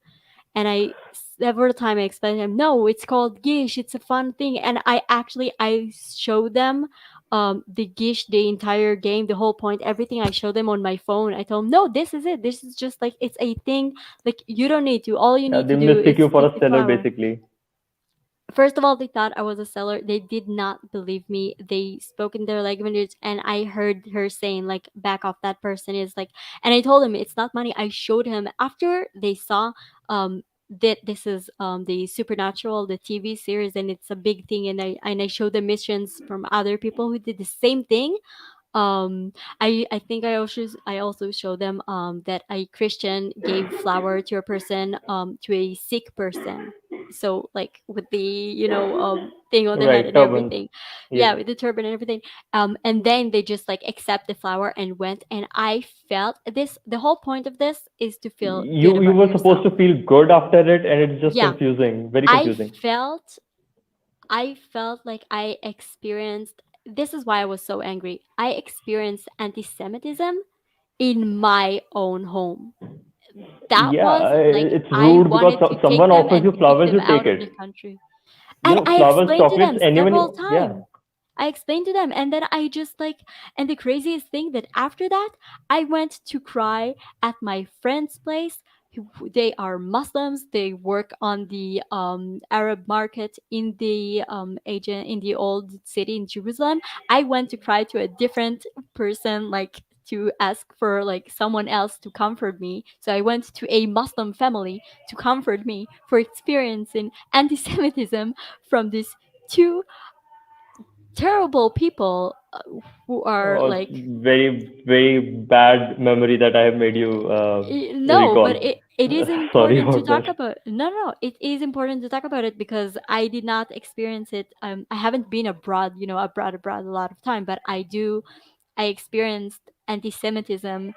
And I several time I explained to him, no, it's called Gish. It's a fun thing. And I showed them the Gish, the entire game, the whole point, everything. I showed them on my phone. I told them, no, this is it. This is just like, it's a thing. Like, you don't need to. All you Yeah, need they to do mistake is you for take a the seller flower. basically. First of all, they thought I was a seller. They did not believe me. They spoke in their language, and I heard her saying like, "Back off, that person is like." And I told him it's not money. I showed him after they saw that this is the Supernatural, the TV series, and it's a big thing. And I showed the missions from other people who did the same thing. I think I also show them that a Christian gave flower to a person, to a sick person, so like with the thing on the head Right, and turbans. everything. Yes. Yeah, with the turban and everything. And then they just like accept the flower and went, and I felt this, the whole point of this is to feel good You about were supposed yourself. to feel good after it, and it's just Yeah, confusing, very i confusing. felt I felt like I experienced, this is why I was so angry. I experienced anti-Semitism in my own home. That Yeah, was like it's I rude because wanted to take someone them offers and you to kick flowers, them you take out of the it. country. I Flowers, explained to chocolates, them anyone, several yeah. times. I explained to them, and then I just like, and the craziest thing that after that, I went to cry at my friend's place. They are Muslims. They work on the Arab market in the agent in the old city in Jerusalem. I went to cry to a different person, like to ask for like someone else to comfort me. So I went to a Muslim family to comfort me for experiencing anti-Semitism from these two terrible people who are Oh, like very, very bad memory that I have made you no, but recall. it is Sorry important to about talk that. about. No, it is important to talk about it because I did not experience it. I haven't been abroad, abroad a lot of time, but I experienced anti-Semitism.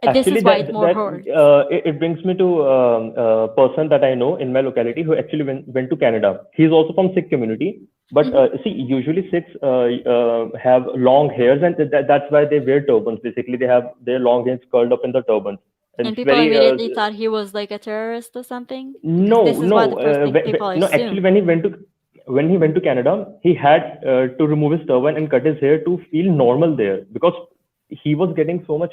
This Actually, is why it more hurts. it brings me to a person that I know in my locality who actually went to Canada. He's also from Sikh community, but Hmm. see, usually Sikhs have long hairs, and that's why they wear turbans. Basically, they have their long hairs curled up in the turbans, and And it's people very immediately thought he was like a terrorist or something because no, this is what no, the first thing people no. Actually, assume. when he went to Canada, he had to remove his turban and cut his hair to feel normal there because he was getting so much.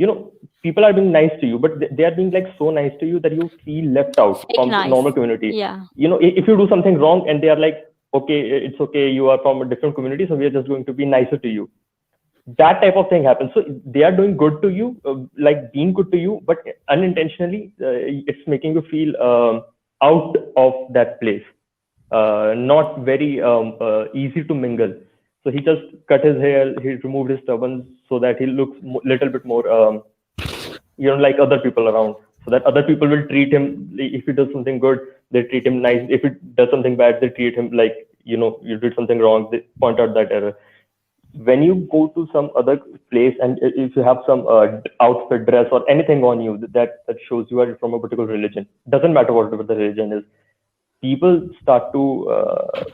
You know, people are being nice to you, but they are being like so nice to you that you feel left out Fake from the normal nice. community. Yeah. If you do something wrong and they are like, okay, it's okay, you are from a different community, so we are just going to be nicer to you. That type of thing happens. So they are doing good to you, like being good to you, but unintentionally, it's making you feel out of that place, not very easy to mingle. So he just cut his hair, he removed his turban so that he looks little bit more, like other people around, so that other people will treat him. If he does something good, they treat him nice. If he does something bad, they treat him like, you did something wrong. They point out that error. When you go to some other place and if you have some outfit, dress, or anything on you that shows you are from a particular religion, doesn't matter whatever the religion is, people start to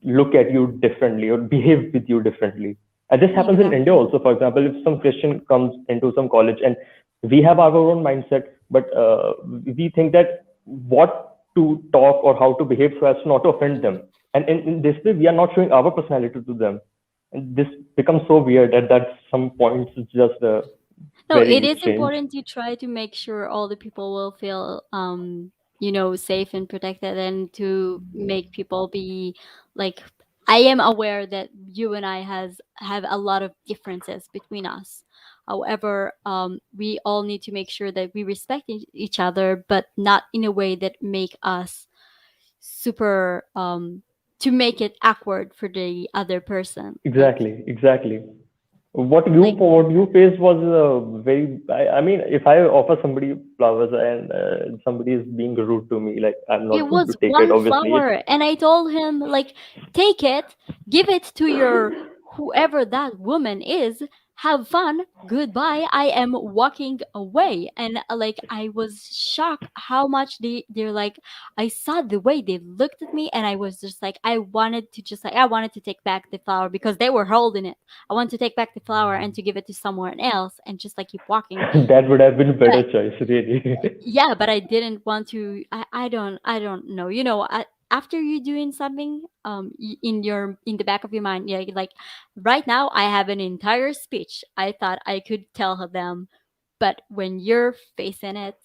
look at you differently or behave with you differently. And this happens in India Exactly. also. For example, if some Christian comes into some college and we have our own mindset, but we think that what to talk or how to behave so as not to offend them. And in this way, we are not showing our personality to them. And this becomes so weird at some points. It's just No, it very is strange. important to try to make sure all the people will feel safe and protected, and to make people be like, I am aware that you and I has have a lot of differences between us. However, we all need to make sure that we respect each other, but not in a way that make us super to make it awkward for the other person. Like Exactly, exactly. like What you faced was very. I mean, if I offer somebody flowers and somebody is being rude to me, like I'm it not going to was take it. one Obviously, it's flower, and I told him like, take it, give it to your whoever that woman is. Have fun. Goodbye. I am walking away, and like I was shocked how much they're like. I saw the way they looked at me, and I was just like, I wanted to take back the flower because they were holding it. I want to take back the flower and to give it to someone else, and just like keep walking. that would have been a But better choice, really. yeah, but I didn't want to. I don't know, after you doing something in the back of your mind, yeah, like right now I have an entire speech I thought I could tell them, but when you're facing it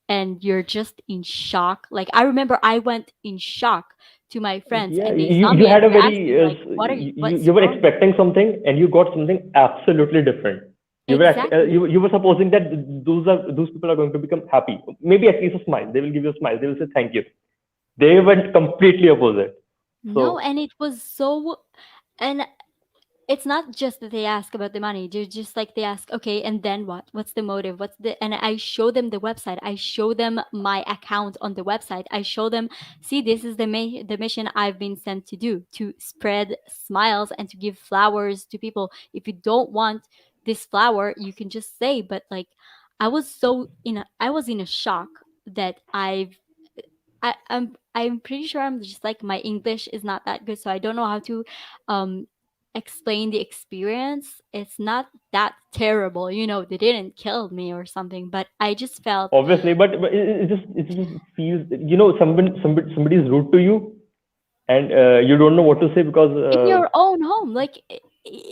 and you're just in shock, like I remember I went in shock to my friends Yeah, and they you saw you me had and a they're very asking like, what's you were wrong? expecting something and you got something absolutely different. Exactly. You were supposing that those people are going to become happy, maybe at least a smile. They will give you a smile. They will say thank you. They went completely opposite. No, So and it was so, and it's not just that they ask about the money. They're just like, they ask, okay, and then what? What's the motive? And I show them the website. I show them my account on the website. I show them, see, this is the mission I've been sent to do, to spread smiles and to give flowers to people. If you don't want this flower, you can just say, but like, I was in a shock that I'm pretty sure I'm just like, my English is not that good, so I don't know how to um explain the experience. It's not that terrible, they didn't kill me or something, but I just felt obviously, but it just feels, somebody is rude to you. and you don't know what to say because in your own home, like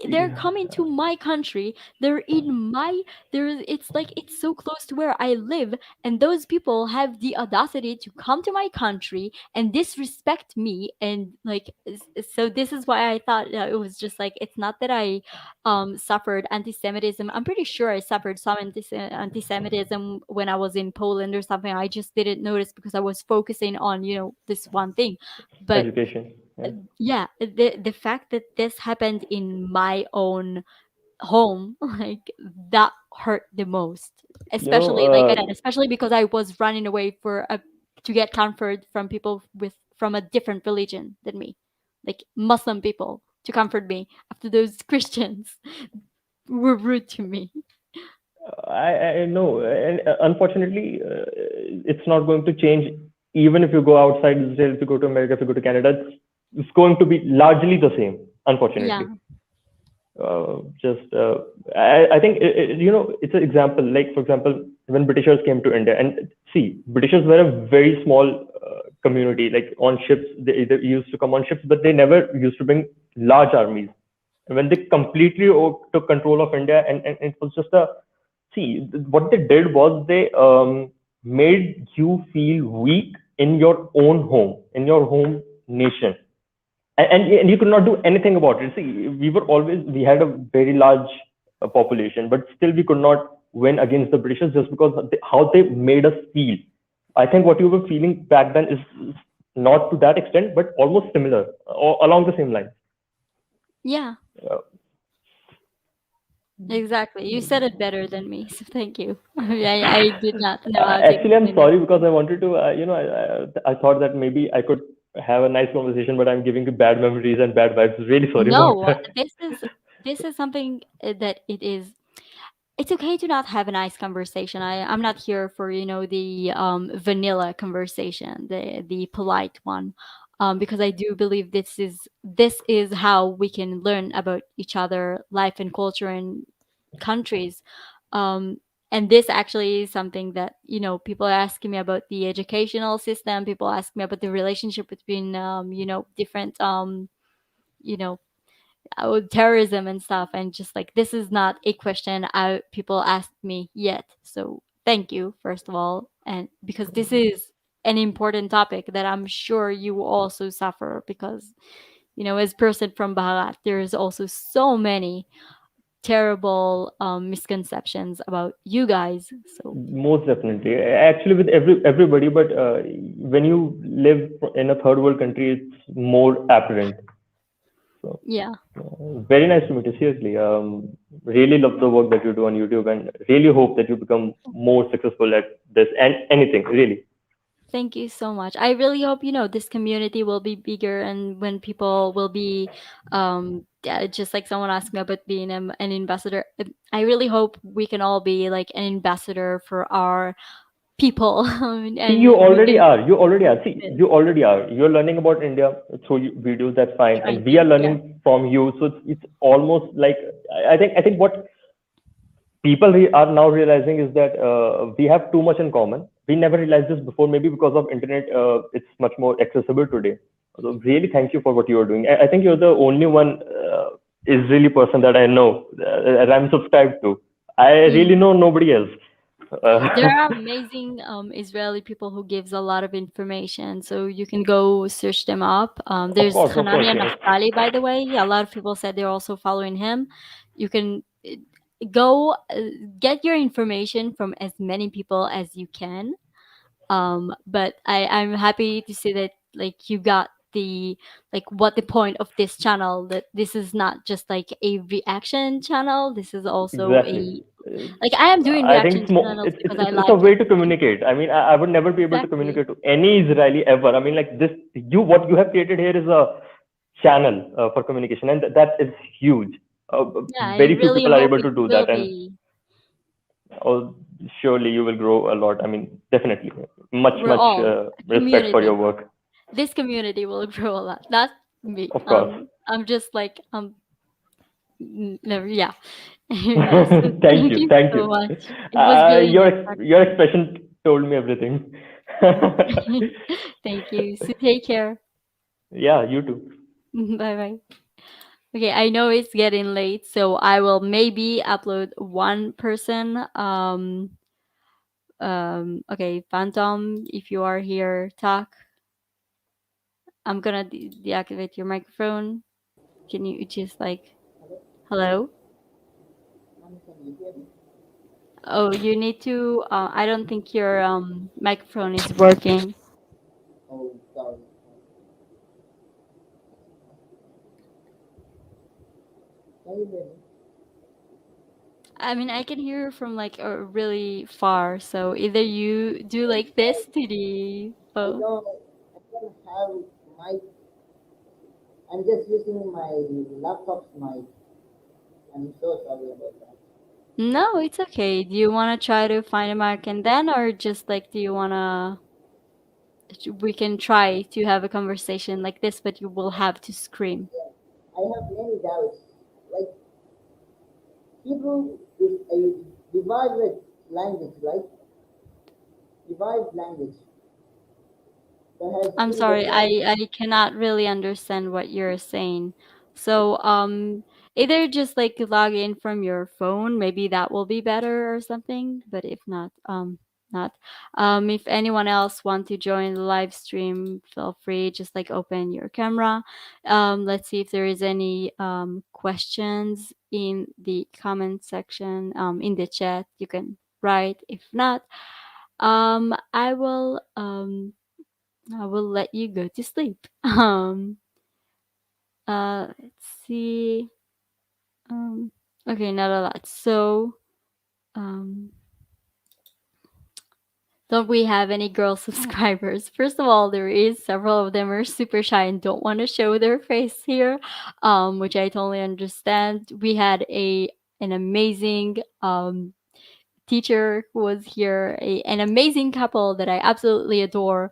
they're yeah, coming to my country, they're in my, there, it's like it's so close to where I live, and those people have the audacity to come to my country and disrespect me, and like so this is why I thought it was just like, it's not that I suffered anti-Semitism. I'm pretty sure I suffered some anti-Semitism when I was in Poland or something. I just didn't notice because I was focusing on, this one thing. But education. Yeah. yeah, the fact that this happened in my own home, like that hurt the most, You know, especially like I said, especially because I was running away for a to get comfort from people from a different religion than me, like Muslim people, to comfort me after those Christians were rude to me. I know, and unfortunately, it's not going to change. Even if you go outside Israel, if you go to America, if you go to Canada, it's going to be largely the same. Yeah, Unfortunately, just I think it's an example. Like for example, when Britishers came to India, and see, Britishers were a very small community. Like on ships, they either used to come on ships, but they never used to bring large armies. And when they completely took control of India, and it was just a see, what they did was they made you feel weak in your own home, in your home nation, and you could not do anything about it. See, we had a very large population, but still we could not win against the Britishers just because of how they made us feel. I think what you were feeling back then is not to that extent, but almost similar, or along the same lines. yeah, Uh, exactly. You said it better than me, so thank you. I did not know how to Actually, I'm explain it. sorry because I wanted to, I thought that maybe I could have a nice conversation, but I'm giving you bad memories and bad vibes. Really sorry about No, that. this is something that it is. It's okay to not have a nice conversation. I'm not here for the vanilla conversation, the polite one, because I do believe this is how we can learn about each other, life and culture and countries. Um, and this actually is something that people are asking me about the educational system. People ask me about the relationship between different you know with terrorism and stuff, and just like this is not a question people asked me yet, so thank you first of all, and because this is an important topic that I'm sure you also suffer, because as person from Baharat, there's also so many terrible misconceptions about you guys, so Most definitely. Actually, with everybody, but when you live in a third world country, it's more apparent. So, yeah. very nice to meet you. Seriously, really love the work that you do on YouTube, and really hope that you become more successful at this and anything. Really, Thank you so much. I really hope this community will be bigger, and when people will be, just like someone asked me about being an ambassador. I really hope we can all be like an ambassador for our people, see, and you we already can are. You already are. See, this. you already are. You're learning about India through videos. That's fine, Trying and we to, are yeah. learning from you. So it's almost like I think what people are now realizing is that we have too much in common. We never realized this before, maybe because of internet. It's much more accessible today. So really, thank you for what you are doing. I think you're the only one Israeli person that I know that I'm subscribed to. I really Mm. know nobody else. There Uh, are amazing Israeli people who gives a lot of information, so you can go search them up. There's of course, Hanania yes. Naftali, by the way. A lot of people said they're also following him. You can go get your information from as many people as you can. But I'm happy to see that like you got the like what the point of this channel, that this is not just like a reaction channel. This is also Exactly. a like I am doing I think reaction it's more, channels because I it's a like way it. to communicate. I mean, I would never be able to Exactly. communicate to any Israeli ever. I mean, like this, what you have created here is a channel for communication, and that is huge. Yeah, I Very few really people are hope able it to do will that, and be. oh, surely you will grow a lot. I mean, definitely, much, We're much all a respect for your community. work, This community will grow a lot. Not me. of course. I'm just like never. Yeah. Yeah. So Thank thank you, you thank so you. much. It was really nice talking Your to you. expression told me everything. Thank you. So take care. Yeah, you too. Bye bye. Okay, I know it's getting late, so I will maybe upload one person. Okay, Phantom, if you are here, talk. I'm gonna deactivate your microphone. Can you just like, hello? Oh, you need to. I don't think your microphone is working. I mean, I can hear you from like really far. So either you do like this to the phone. No, it's okay. Do you want to try to find a mic and then, or just like, do you want to? We can try to have a conversation like this, but you will have to scream. I'm sorry, I cannot really understand what you're saying. So, either just like log in from your phone, maybe that will be better or something. But if not, not. If anyone else want to join the live stream, feel free. Just like open your camera. Let's see if there is any questions in the comment section. In the chat, you can write. If not, I will let you go to sleep. Let's see. Um, okay, not a lot. So, um, don't we have any girl subscribers? First of all, there is several of them are super shy and don't want to show their face here, which I totally understand. We had an amazing teacher who was here, an amazing couple that I absolutely adore.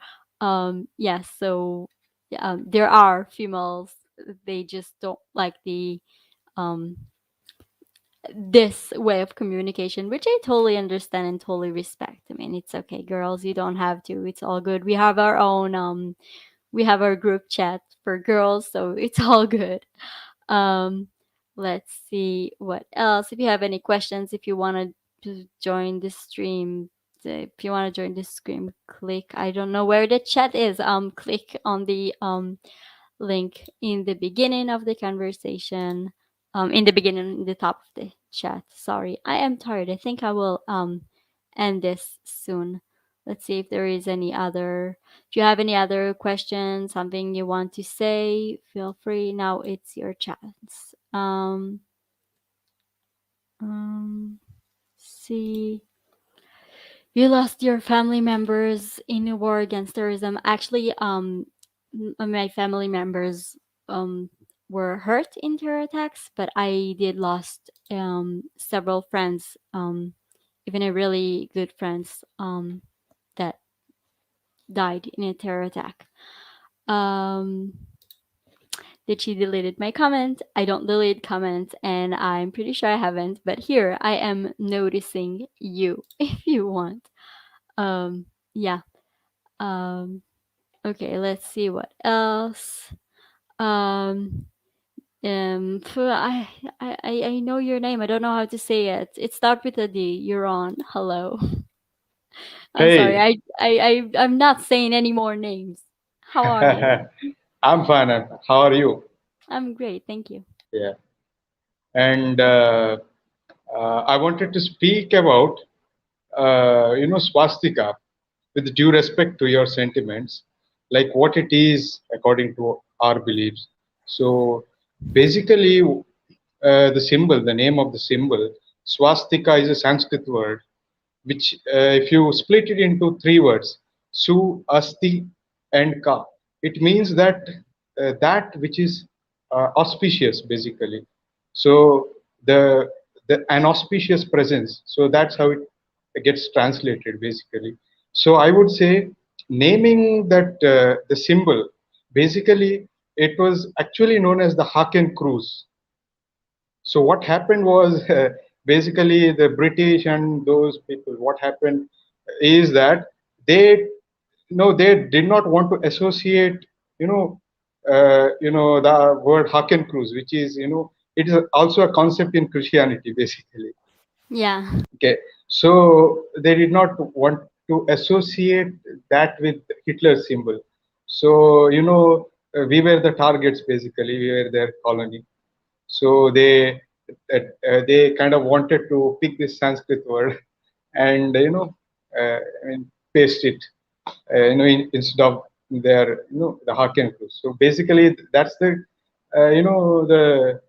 Yes, so there are females. They just don't like the um, this way of communication, which I totally understand and totally respect. I mean, it's okay, girls. You don't have to. It's all good. We have our own. We have our group chat for girls, so it's all good. Um, let's see what else. If you have any questions, if you want to join the stream, if you want to join the stream, click. I don't know where the chat is. Click on the link in the beginning of the conversation. In the beginning, in the top of the chat. Sorry, I am tired. I think I will end this soon. Let's see if there is any other. If you have any other questions, something you want to say, feel free. Now it's your chance. See, you lost your family members in a war against terrorism. Actually, my family members um were hurt in terror attacks, but I did lost several friends, even a really good friends that died in a terror attack. Um, did she deleted my comment? I don't delete comments, and I'm pretty sure I haven't. But here I am noticing you if you want. Yeah. Um, okay, let's see what else. Um, I know your name. I don't know how to say it. It starts with a D. You're on. Hello. I'm sorry. Hey, I'm not saying any more names. How are you? I'm fine. How are you? I'm great. Thank you. Yeah. And I wanted to speak about, swastika with due respect to your sentiments, like what it is according to our beliefs. So basically, the symbol, the name of the symbol, swastika is a Sanskrit word which if you split it into three words, su, asti, and ka, it means that that which is auspicious, basically. So the an auspicious presence. So that's how it gets translated, basically. So I would say naming that the symbol, basically, it was actually known as the Haken Cruise. So what happened was basically the British and those people. What happened is that they they did not want to associate you know the word Hakenkreuz, which is, it is also a concept in Christianity, basically. Yeah. Okay, so they did not want to associate that with Hitler's symbol. So, we were the targets, basically. We were their colony. So they kind of wanted to pick this Sanskrit word and, I mean, paste it, instead of their, the Hakenkreuz. So basically, that's the, the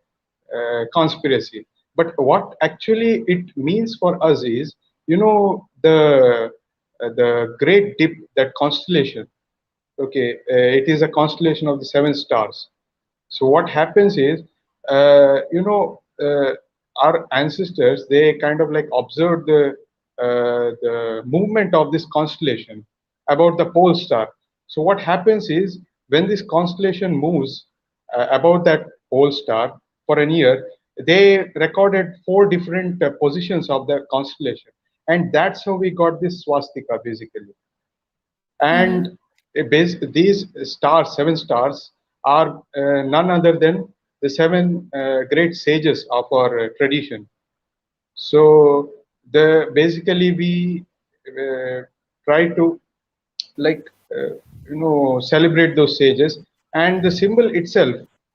conspiracy. But what actually it means for us is, the Great Dip, that constellation. Okay, it is a constellation of the seven stars. So what happens is, our ancestors, they kind of like observed the movement of this constellation about the pole star. So what happens is, when this constellation moves about that pole star for an year, they recorded four different positions of the constellation, and that's how we got this swastika, basically. Mm-hmm. And these stars, seven stars, are none other than the seven great sages of our tradition. So the basically we uh, try to, like, celebrate those sages, and the symbol itself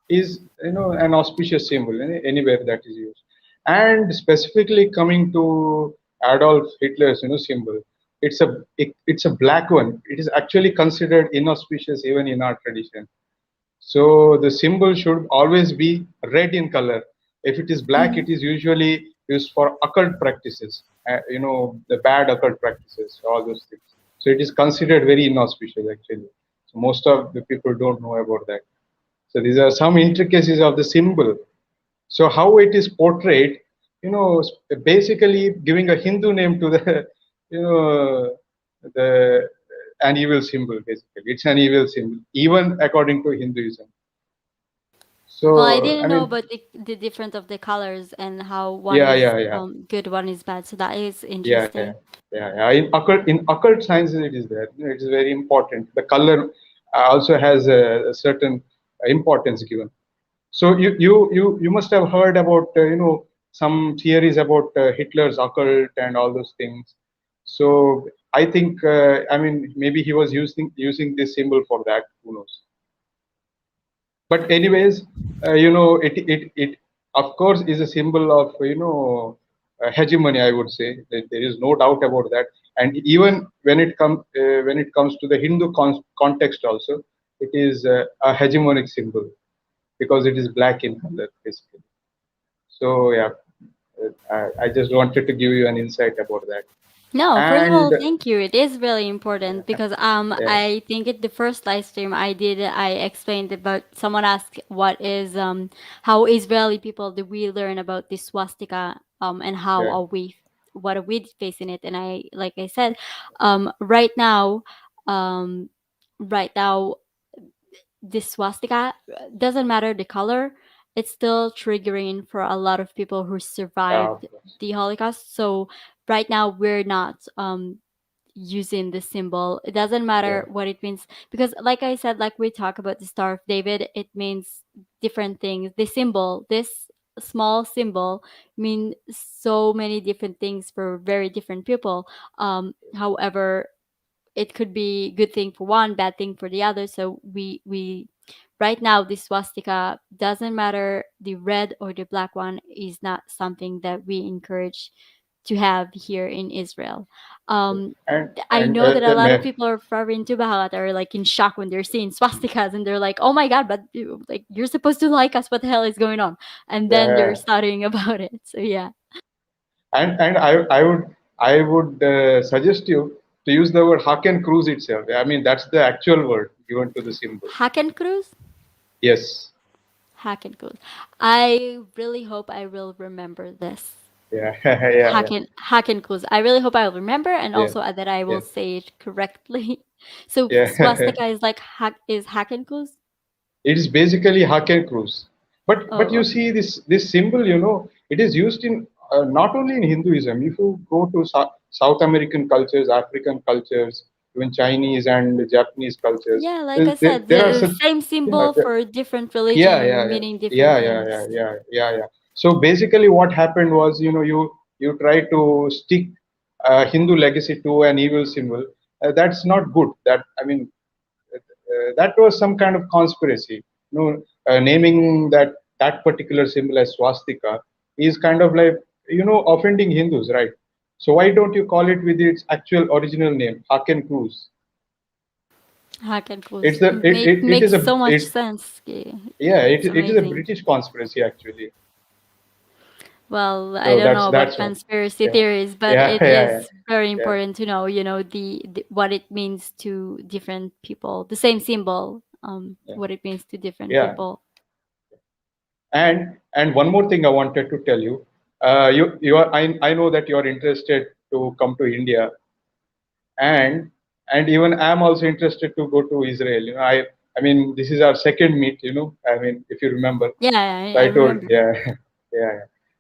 is, an auspicious symbol anywhere that is used. And specifically coming to Adolf Hitler's, symbol, it's a black one. It is actually considered inauspicious even in our tradition. So the symbol should always be red in color. If it is black, Mm-hmm. it is usually used for occult practices, the bad occult practices, all those things. So it is considered very inauspicious, actually. So most of the people don't know about that. So these are some intricacies of the symbol. So how it is portrayed, basically giving a Hindu name to the, the an evil symbol. Basically, it's an evil symbol, even according to Hinduism. Well, I So I didn't know mean, about the difference of the colors and how one yeah, is yeah, yeah, good, one is bad. So that is yeah, yeah, interesting. yeah. In occult sciences, it is there. It is very important. The color also has a certain importance given. So you must have heard about, some theories about Hitler's occult and all those things. So I think, I mean, maybe he was using this symbol for that. Who knows? But anyways, it of course is a symbol of, hegemony, I would say. There is no doubt about that. And even when it comes to the Hindu context also, it is a hegemonic symbol, because it is black in color, basically. So yeah, I just wanted to give you an insight about that. No, first of And all, thank you. It is really important because yeah, I think it the first live stream I did I explained about someone asked what is how Israeli people do we learn about the swastika and how yeah, are we what are we facing it, and I like I said right now um right now this swastika doesn't matter the color, it's still triggering for a lot of people who of survived course. the Holocaust. So right now we're not using the symbol. It doesn't Yeah, matter what it means because like I said, like we talk about the Star of David, it means different things. The symbol, this small symbol mean so many different things for very different people. However, it could be good thing for one, bad thing for the other. So we right now the swastika doesn't matter, the red or the black one is not something that we encourage to have here in Israel. and I and know that a lot of people are from Tubahat are like in shock when they're seeing swastikas and they're like, "Oh my god, but like you're supposed to like us. What the hell is going on?" And then they're yeah. studying about it. So yeah, And I would suggest you to use the word Haken Cruise itself. I mean, that's the actual word given to the symbol. Haken Cruz. Yes. Haken Cruz. I really hope I will remember this. Yeah. Yeah. Yeah. Haken Cruz. I really hope I'll remember and Yes. also that I will Yes. say it correctly. So Yeah. swastika is like is Haken Cruz. It is basically Haken Cruise. But Oh, you okay. see this symbol, it is used in, not only in Hinduism. If you go to South American cultures, African cultures, even Chinese and Japanese cultures. Yeah, like I said, There are the such, same yeah, symbol for different yeah, religion yeah, yeah, meaning different yeah, yeah, yeah, things. yeah, yeah, yeah. So basically, what happened was, you try to stick Hindu legacy to an evil symbol. That's not good. That was some kind of conspiracy. Naming that particular symbol as swastika is kind of like, offending Hindus, right? So why don't you call it with its actual original name, Haken Cruz? Hack and It's close. the it Makes is a so much it sense. Yeah, yeah, it's it is a amazing. British conspiracy actually. Well, I So don't know about that's one. conspiracy Yeah, theories, but yeah, it yeah, yeah, is very yeah, important to know, the what it means to different people. The same symbol, yeah, what it means to different yeah. people. And one more thing I wanted to tell you. I know that you are interested to come to India, and even I'm also interested to go to Israel. I mean, this is our second meet. I mean, if you remember. Yeah, So I I told, remember. yeah, yeah, yeah.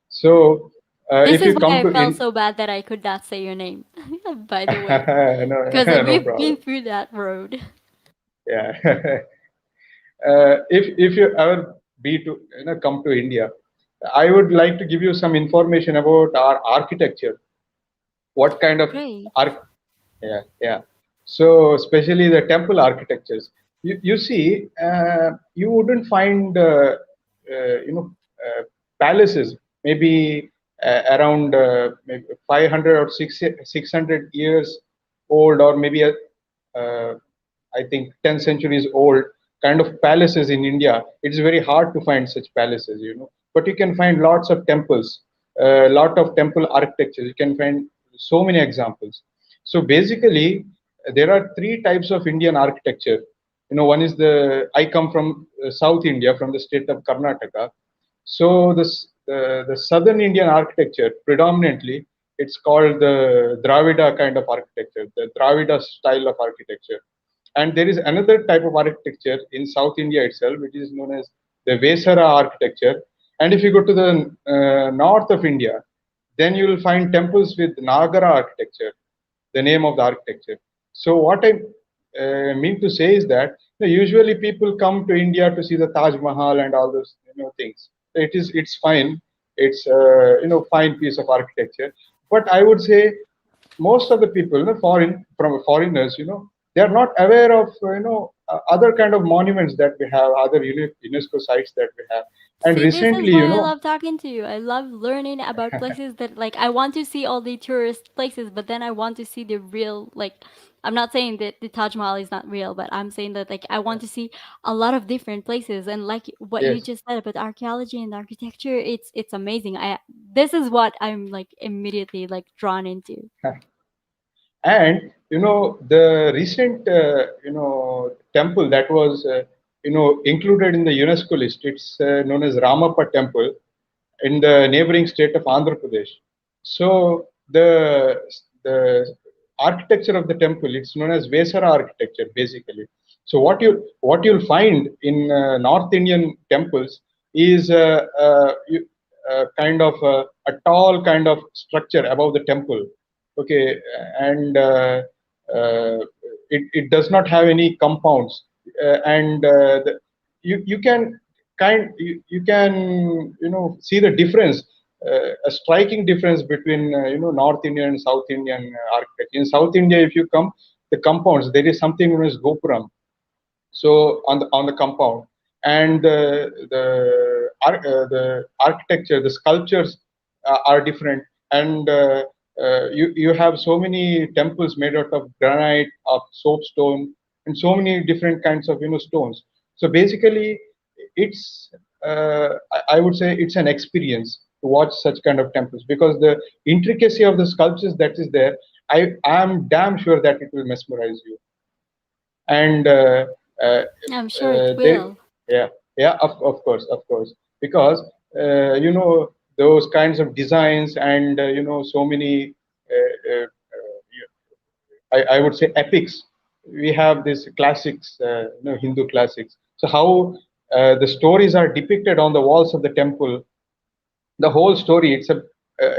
So This if is you why come I to felt in, so bad that I could not say your name, by the way, no, because no we've been problem. through that road. Yeah. If you ever be to come to India, I would like to give you some information about our architecture. What kind of Great. arch Yeah, yeah. So especially the temple architectures, you see, you wouldn't find uh, you know palaces maybe around maybe 500 or 600 years old, or maybe uh, I think 10 centuries old kind of palaces in India. It's very hard to find such palaces, but you can find lots of temples, a lot of temple architecture. You can find so many examples. So basically, there are three types of Indian architecture. One is I come from South India, from the state of Karnataka. So the southern Indian architecture, predominantly, it's called the Dravida kind of architecture, the Dravida style of architecture. And there is another type of architecture in South India itself, which is known as the Vesara architecture. And if you go to the north of India, then you will find temples with Nagara architecture, the name of the architecture. So what I mean to say is that, usually people come to India to see the Taj Mahal and all those things. It's fine. It's fine piece of architecture. But I would say most of the people, foreigners, they are not aware of other kind of monuments that we have, other UNESCO sites that we have. And See, this is recently, why I love talking to you. I love learning about places that, like, I want to see all the tourist places, but then I want to see the real, like, I'm not saying that the Taj Mahal is not real, but I'm saying that, like, I want to see a lot of different places, and like what you yes. just said about archaeology and architecture, it's amazing. This is what I'm like immediately like drawn into. And the recent temple that was included in the UNESCO list, it's known as Ramapa Temple in the neighboring state of Andhra Pradesh. So the architecture of the temple, it's known as Vesara architecture basically. So what you'll find in North Indian temples is kind of a tall kind of structure above the temple. Okay, and uh, it does not have any compounds, and you can you can see the difference, a striking difference between North Indian and South Indian architecture. In South India, if you come, the compounds, there is something known as gopuram, so on the compound, and the architecture, the sculptures are different, and you have so many temples made out of granite, of soapstone, and so many different kinds of stones. So basically, it's I would say it's an experience to watch such kind of temples, because the intricacy of the sculptures that is there, I am damn sure that it will mesmerize you. And uh, I'm sure it they will. yeah, yeah, of course, because those kinds of designs, and so many I would say epics. We have these classics, Hindu classics. So how the stories are depicted on the walls of the temple, the whole story, it's a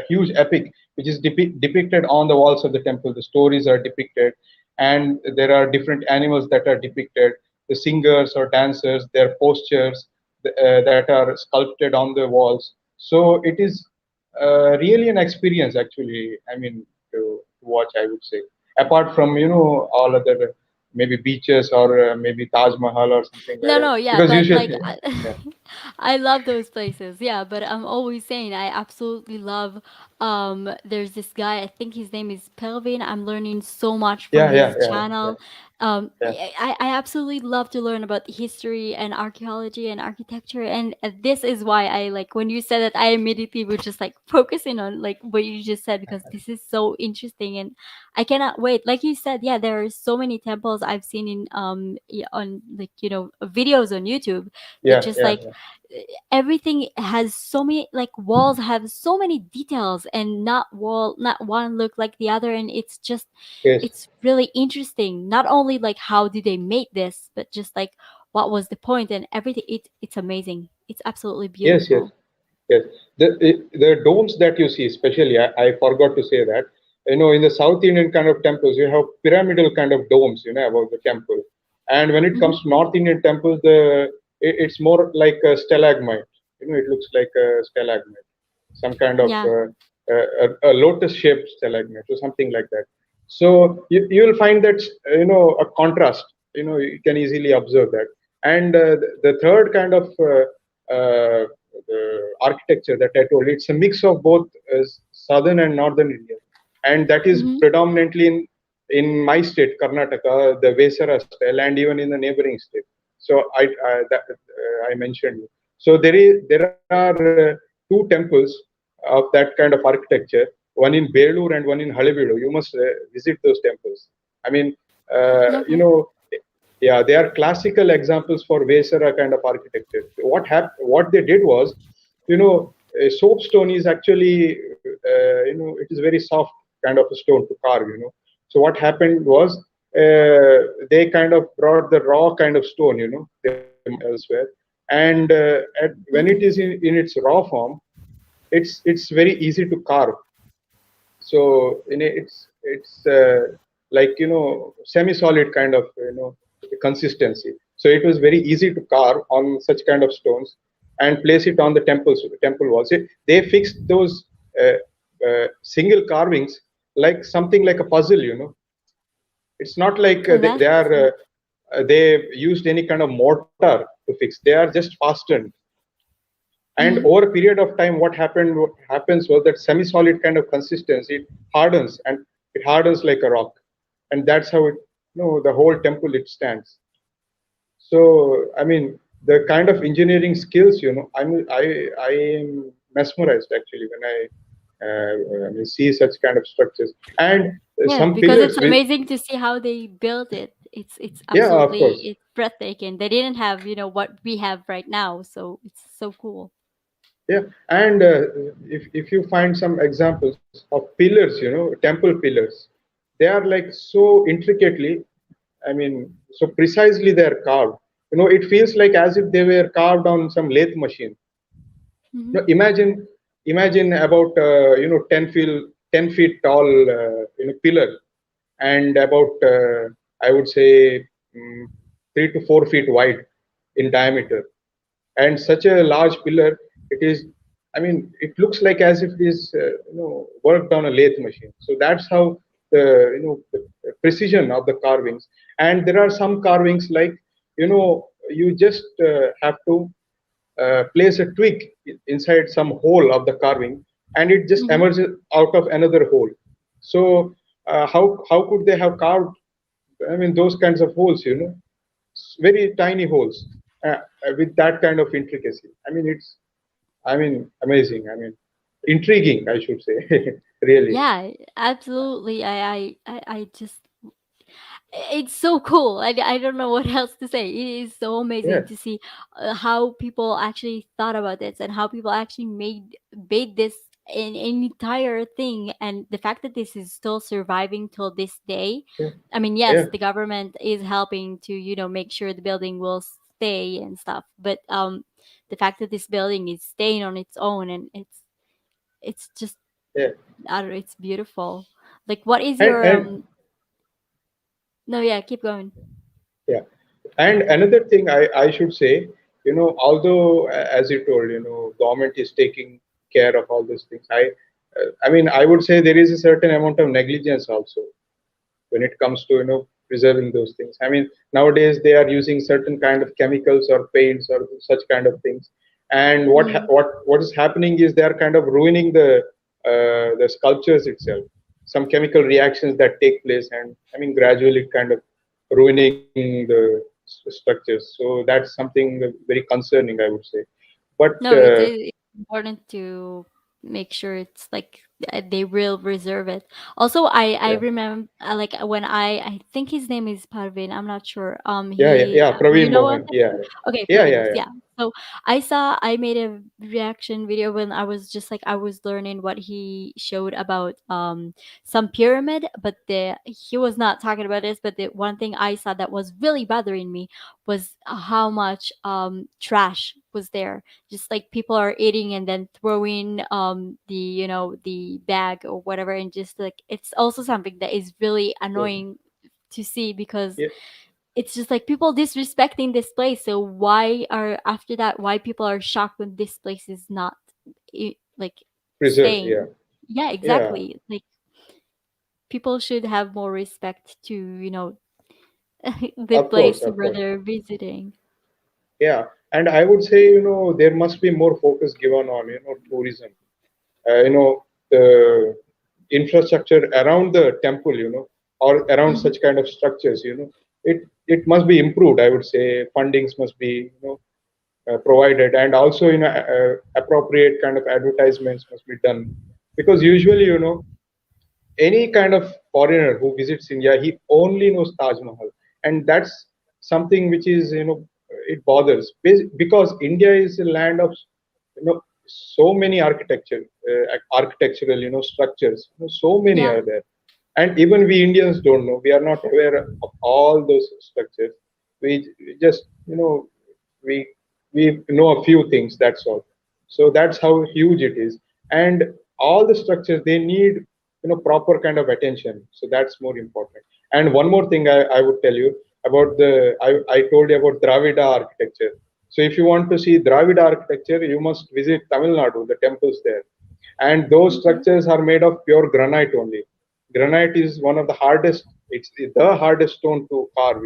huge epic which is depicted on the walls of the temple. The stories are depicted, and there are different animals that are depicted, the singers or dancers, their postures that are sculpted on the walls. So it is really an experience, actually. I mean, to watch, I would say, apart from all other maybe beaches or maybe Taj Mahal or something like No, that. no, yeah, Because but like usually, yeah, I love those places. Yeah, but I'm always saying I absolutely love there's this guy, I think his name is Pelvin. I'm learning so much from yeah, yeah, his yeah, yeah, channel. yeah, I absolutely love to learn about history and archaeology and architecture, and this is why I like when you said that I immediately was just like focusing on like what you just said, because this is so interesting and I cannot wait. Like you said, yeah, there are so many temples I've seen in on like videos on YouTube that yeah, just yeah, like yeah. everything has so many like walls have so many details, and not one look like the other, and it's just Yes, it's really interesting. Not only like how did they make this, but just like what was the point and everything. It's amazing. It's absolutely yes, yes. beautiful. Yes, the domes that you see, especially, I forgot to say that, in the South Indian kind of temples, you have pyramidal kind of domes, about the temple. And when it Hmm. comes to North Indian temples, it's more like a stalagmite. It looks like a stalagmite, some kind of Yeah. a lotus-shaped stalagmite or something like that. So you'll find that, a contrast. You can easily observe that. And the third kind of architecture that I told, it's a mix of both southern and northern India, and that is Hmm. predominantly in my state, Karnataka, the Vesara style, and even in the neighboring state. So I mentioned you. So there are two temples of that kind of architecture, one in Belur and one in Halebeedu. You must visit those temples. I mean, Okay. yeah, they are classical examples for Vesara kind of architecture. What they did was, a soapstone is actually, it is very soft kind of a stone to carve. So what happened was, they kind of brought the raw kind of stone, elsewhere, and when it Okay. is in its raw form, it's very easy to carve. So it's like, semi-solid kind of, consistency. So it was very easy to carve on such kind of stones and place it on the temple walls. They fixed those single carvings like something like a puzzle. It's not like Oh, they that's are cool. they used any kind of mortar to fix. They are just fastened. And Hmm. over a period of time, what happens was that semi-solid kind of consistency, it hardens, and it hardens like a rock, and that's how the whole temple it stands. So I mean, the kind of engineering skills, I am mesmerized, actually, when I see such kind of structures. And Yeah, some because it's pillars with, amazing to see how they built it. It's yeah, of absolutely course. it's breathtaking. They didn't have, what we have right now, so it's so cool. Yeah, and if you find some examples of pillars, temple pillars, they are like so intricately, I mean, so precisely they are carved. It feels like as if they were carved on some lathe machine. Hmm. Imagine about 10 feet tall, pillar, and about I would say, 3 to 4 feet wide in diameter, and such a large pillar. It is, I mean, it looks like as if it is worked on a lathe machine. So that's how the precision of the carvings. And there are some carvings like, you just have to place a twig inside some hole of the carving, and it just Hmm. emerges out of another hole. So how could they have carved, I mean, those kinds of holes, very tiny holes, with that kind of intricacy. I mean, it's, I mean, amazing. I mean, intriguing, I should say, really. Yeah, absolutely. I just it's so cool. I don't know what else to say. It is so Yeah, amazing to see how people actually thought about this and how people actually made this an entire thing, and the fact that this is still surviving till this day. yeah, I mean, yes, yeah, the government is helping to make sure the building will stay and stuff, but the fact that this building is staying on its own, and it's just, yeah. I don't know, it's beautiful. Like, what is And your and No, yeah, keep going. Yeah. And another thing I should say, although as you told, government is taking care of all these things. I mean, I would say there is a certain amount of negligence also when it comes to preserving those things. I mean, nowadays they are using certain kind of chemicals or paints or such kind of things, and Mm. what is happening is they are kind of ruining the sculptures itself. Some chemical reactions that take place, and I mean gradually kind of ruining the structures. So that's something very concerning, I would say. But No, it's important to make sure it's like they will reserve it. Also, I yeah, remember like when I think his name is Parvin. I'm not sure. yeah, You Praveen know what? Mohan, yeah, Okay, yeah, Praveen. yeah, yeah, Yeah. So I made a reaction video when I was just like I was learning what he showed about some pyramid, but he was not talking about this. But the one thing I saw that was really bothering me was how much trash was there, just like people are eating and then throwing the the bag or whatever, and just like it's also something that is really yeah, annoying to see because yeah. it's just like people disrespecting this place. So why are after that why people are shocked when this place is not like Preserved, yeah, staying. Yeah, yeah. exactly. Like people should have more respect to the Of course, place of where course. they're visiting. Yeah. And I would say, there must be more focus given on, tourism. The infrastructure around the temple, or around Hmm. such kind of structures, it must be improved. I would say fundings must be, provided, and also, appropriate kind of advertisements must be done, because usually, any kind of foreigner who visits India, he only knows Taj Mahal, and that's something which is, it bothers because India is a land of, so many architectural, structures. So many Yeah. are there, and even we Indians don't know. We are not aware of all those structures. We just, we we know a few things. That's all. So that's how huge it is, and all the structures they need, proper kind of attention. So that's more important. And one more thing I would tell you about I told you about Dravida architecture. So if you want to see Dravida architecture, you must visit Tamil Nadu, the temples there, and those Hmm. structures are made of pure granite only. Granite is one of the hardest. It's the hardest stone to carve.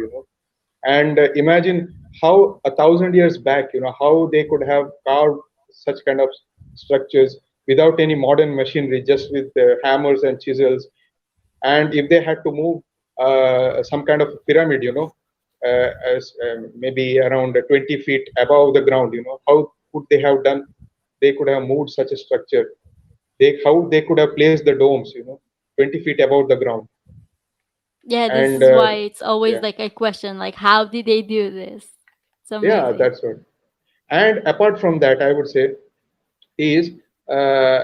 And imagine how 1,000 years back, how they could have carved such kind of structures without any modern machinery, just with hammers and chisels. And if they had to move some kind of pyramid, as maybe around 20 feet above the ground, how could they have done? They could have moved such a structure. How they could have placed the domes, 20 feet above the ground. Yeah, this And is why it's always yeah, like a question, like how did they do this? It's yeah, amazing. that's what. And apart from that, I would say is, uh,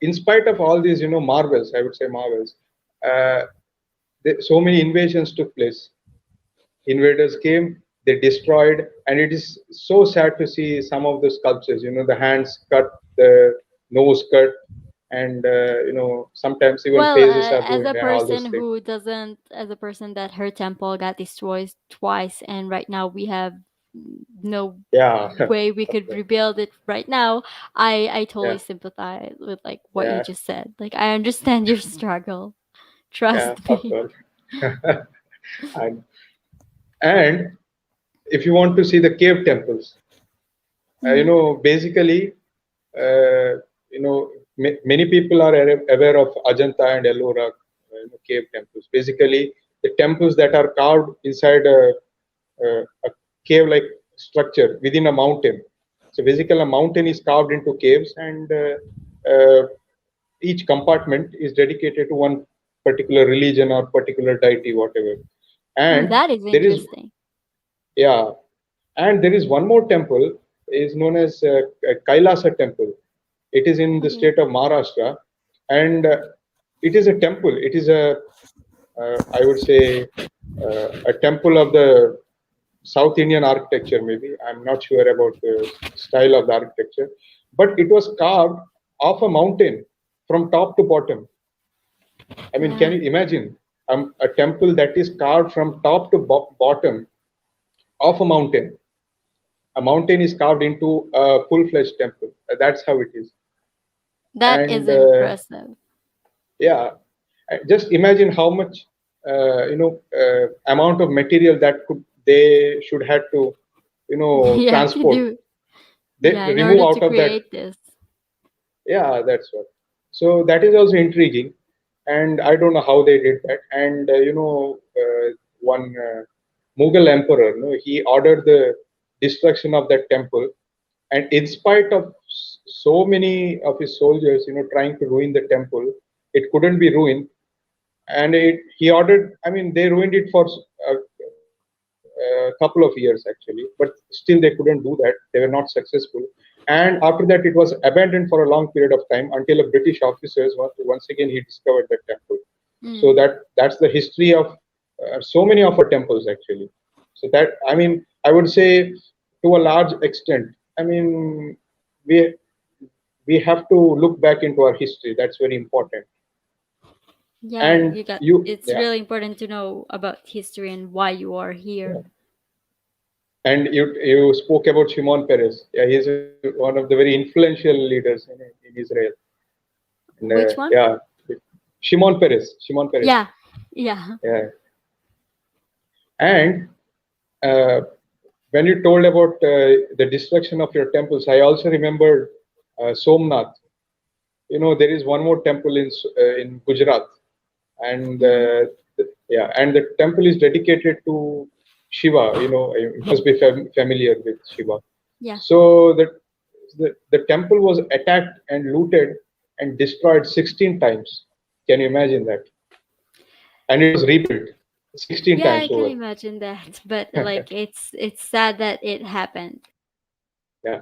in spite of all these, marvels, I would say marvels, uh, so many invasions took place. Invaders came, they destroyed, and it is so sad to see some of the sculptures. The hands cut, the nose cut, and sometimes even Well, faces are as a ruined, and all person those things. who doesn't, as a person that her temple got destroyed twice, and right now we have no Yeah, way we of could course. rebuild it right now, I Yeah, totally sympathize with like what you yeah, just said. Like I understand your struggle. yeah, Trust of me. course. and and if you want to see the cave temples, Hmm. basically, uh, many people are aware of Ajanta and Ellora cave temples. Basically, the temples that are carved inside a cave-like structure within a mountain. So basically, a mountain is carved into caves, and each compartment is dedicated to one particular religion or particular deity, whatever. Oh, And that is there is, interesting. yeah, and there is one more temple is known as Kailasa Temple. It is in the Okay. state of Maharashtra, and it is a temple. It is I would say, a temple of the South Indian architecture. Maybe I'm not sure about the style of the architecture, but it was carved off a mountain from top to bottom. I mean, can Yeah. you imagine? a temple that is carved from top to bottom of a mountain. A mountain is carved into a full-fledged temple. That's how it is. That is And impressive. yeah, just imagine how much amount of material that they should have to Yeah, to transport, do. they Yeah, in remove order to out of that. create this. Yeah, that's what. So that is also intriguing, and I don't know how they did that. And one Mughal emperor, he ordered the destruction of that temple, and in spite of so many of his soldiers, trying to ruin the temple, it couldn't be ruined. And he ordered. I mean, they ruined it for a couple of years actually, but still they couldn't do that. They were not successful. And after that, it was abandoned for a long period of time until a British officers once again he discovered that temple. So Mm. that's the history of so many of our temples actually. So that, I mean, I would say to a large extent, I mean, we we have to look back into our history. That's very important. Yeah, And you got you, it's yeah, really important to know about history and why you are here. yeah. And you spoke about Shimon Peres. Yeah, he's one of the very influential leaders in Israel. And Which one? yeah, Shimon Peres. Shimon Peres. Yeah. Yeah. Yeah. And uh, when you told about the destruction of your temples, I also remembered Somnath. There is one more temple in Gujarat, and Hmm. yeah, and the temple is dedicated to Shiva. You must be familiar with Shiva. Yeah. So the temple was attacked and looted and destroyed 16 times. Can you imagine that? And it was rebuilt 16 Yeah, times I can over. imagine that. But like it's sad that it happened. Yeah.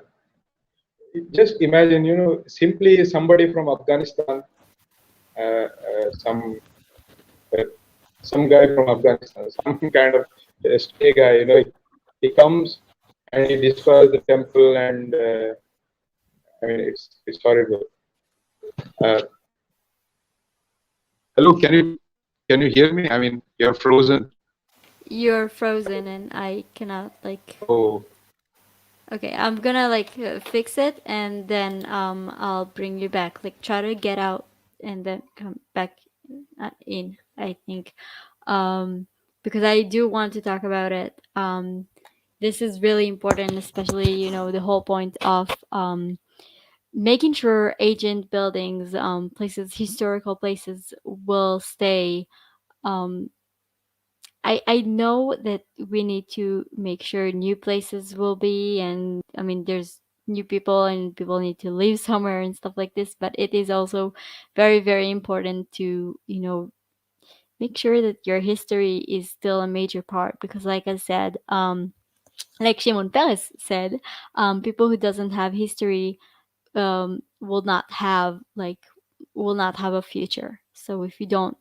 Just imagine, simply somebody from Afghanistan, some uh, some guy from Afghanistan, some kind of stray guy, he comes and he destroys the temple, and I mean it's horrible. Uh, Hello, can you hear me? I mean, you're frozen. You're frozen and I cannot like. Oh, Okay, I'm gonna like fix it and then I'll bring you back. Like try to get out and then come back in, I think. Um because I do want to talk about it. This is really important, especially, the whole point of making sure ancient buildings, places, historical places will stay. Um I know that we need to make sure new places will be, and I mean there's new people and people need to live somewhere and stuff like this, but it is also very very important to, make sure that your history is still a major part, because like I said, like Shimon Peres said, people who doesn't have history will not have a future. So if you don't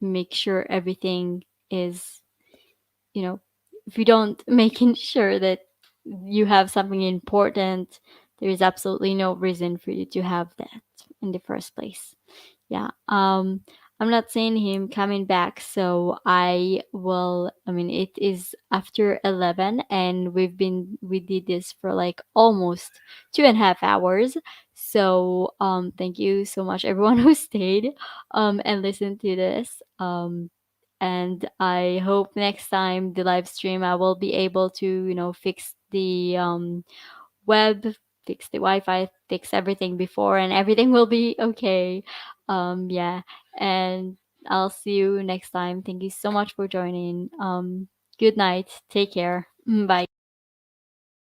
make sure everything is, you know if you don't making sure that you have something important, there is absolutely no reason for you to have that in the first place. Yeah. I'm not seeing him coming back, so I mean, it is after 11 and we did this for like almost 2.5 hours. So thank you so much everyone who stayed and listened to this. And I hope next time the live stream I will be able to, fix the web, fix the Wi-Fi, fix everything before, and everything will be okay. Yeah, and I'll see you next time. Thank you so much for joining. Good night. Take care. Bye.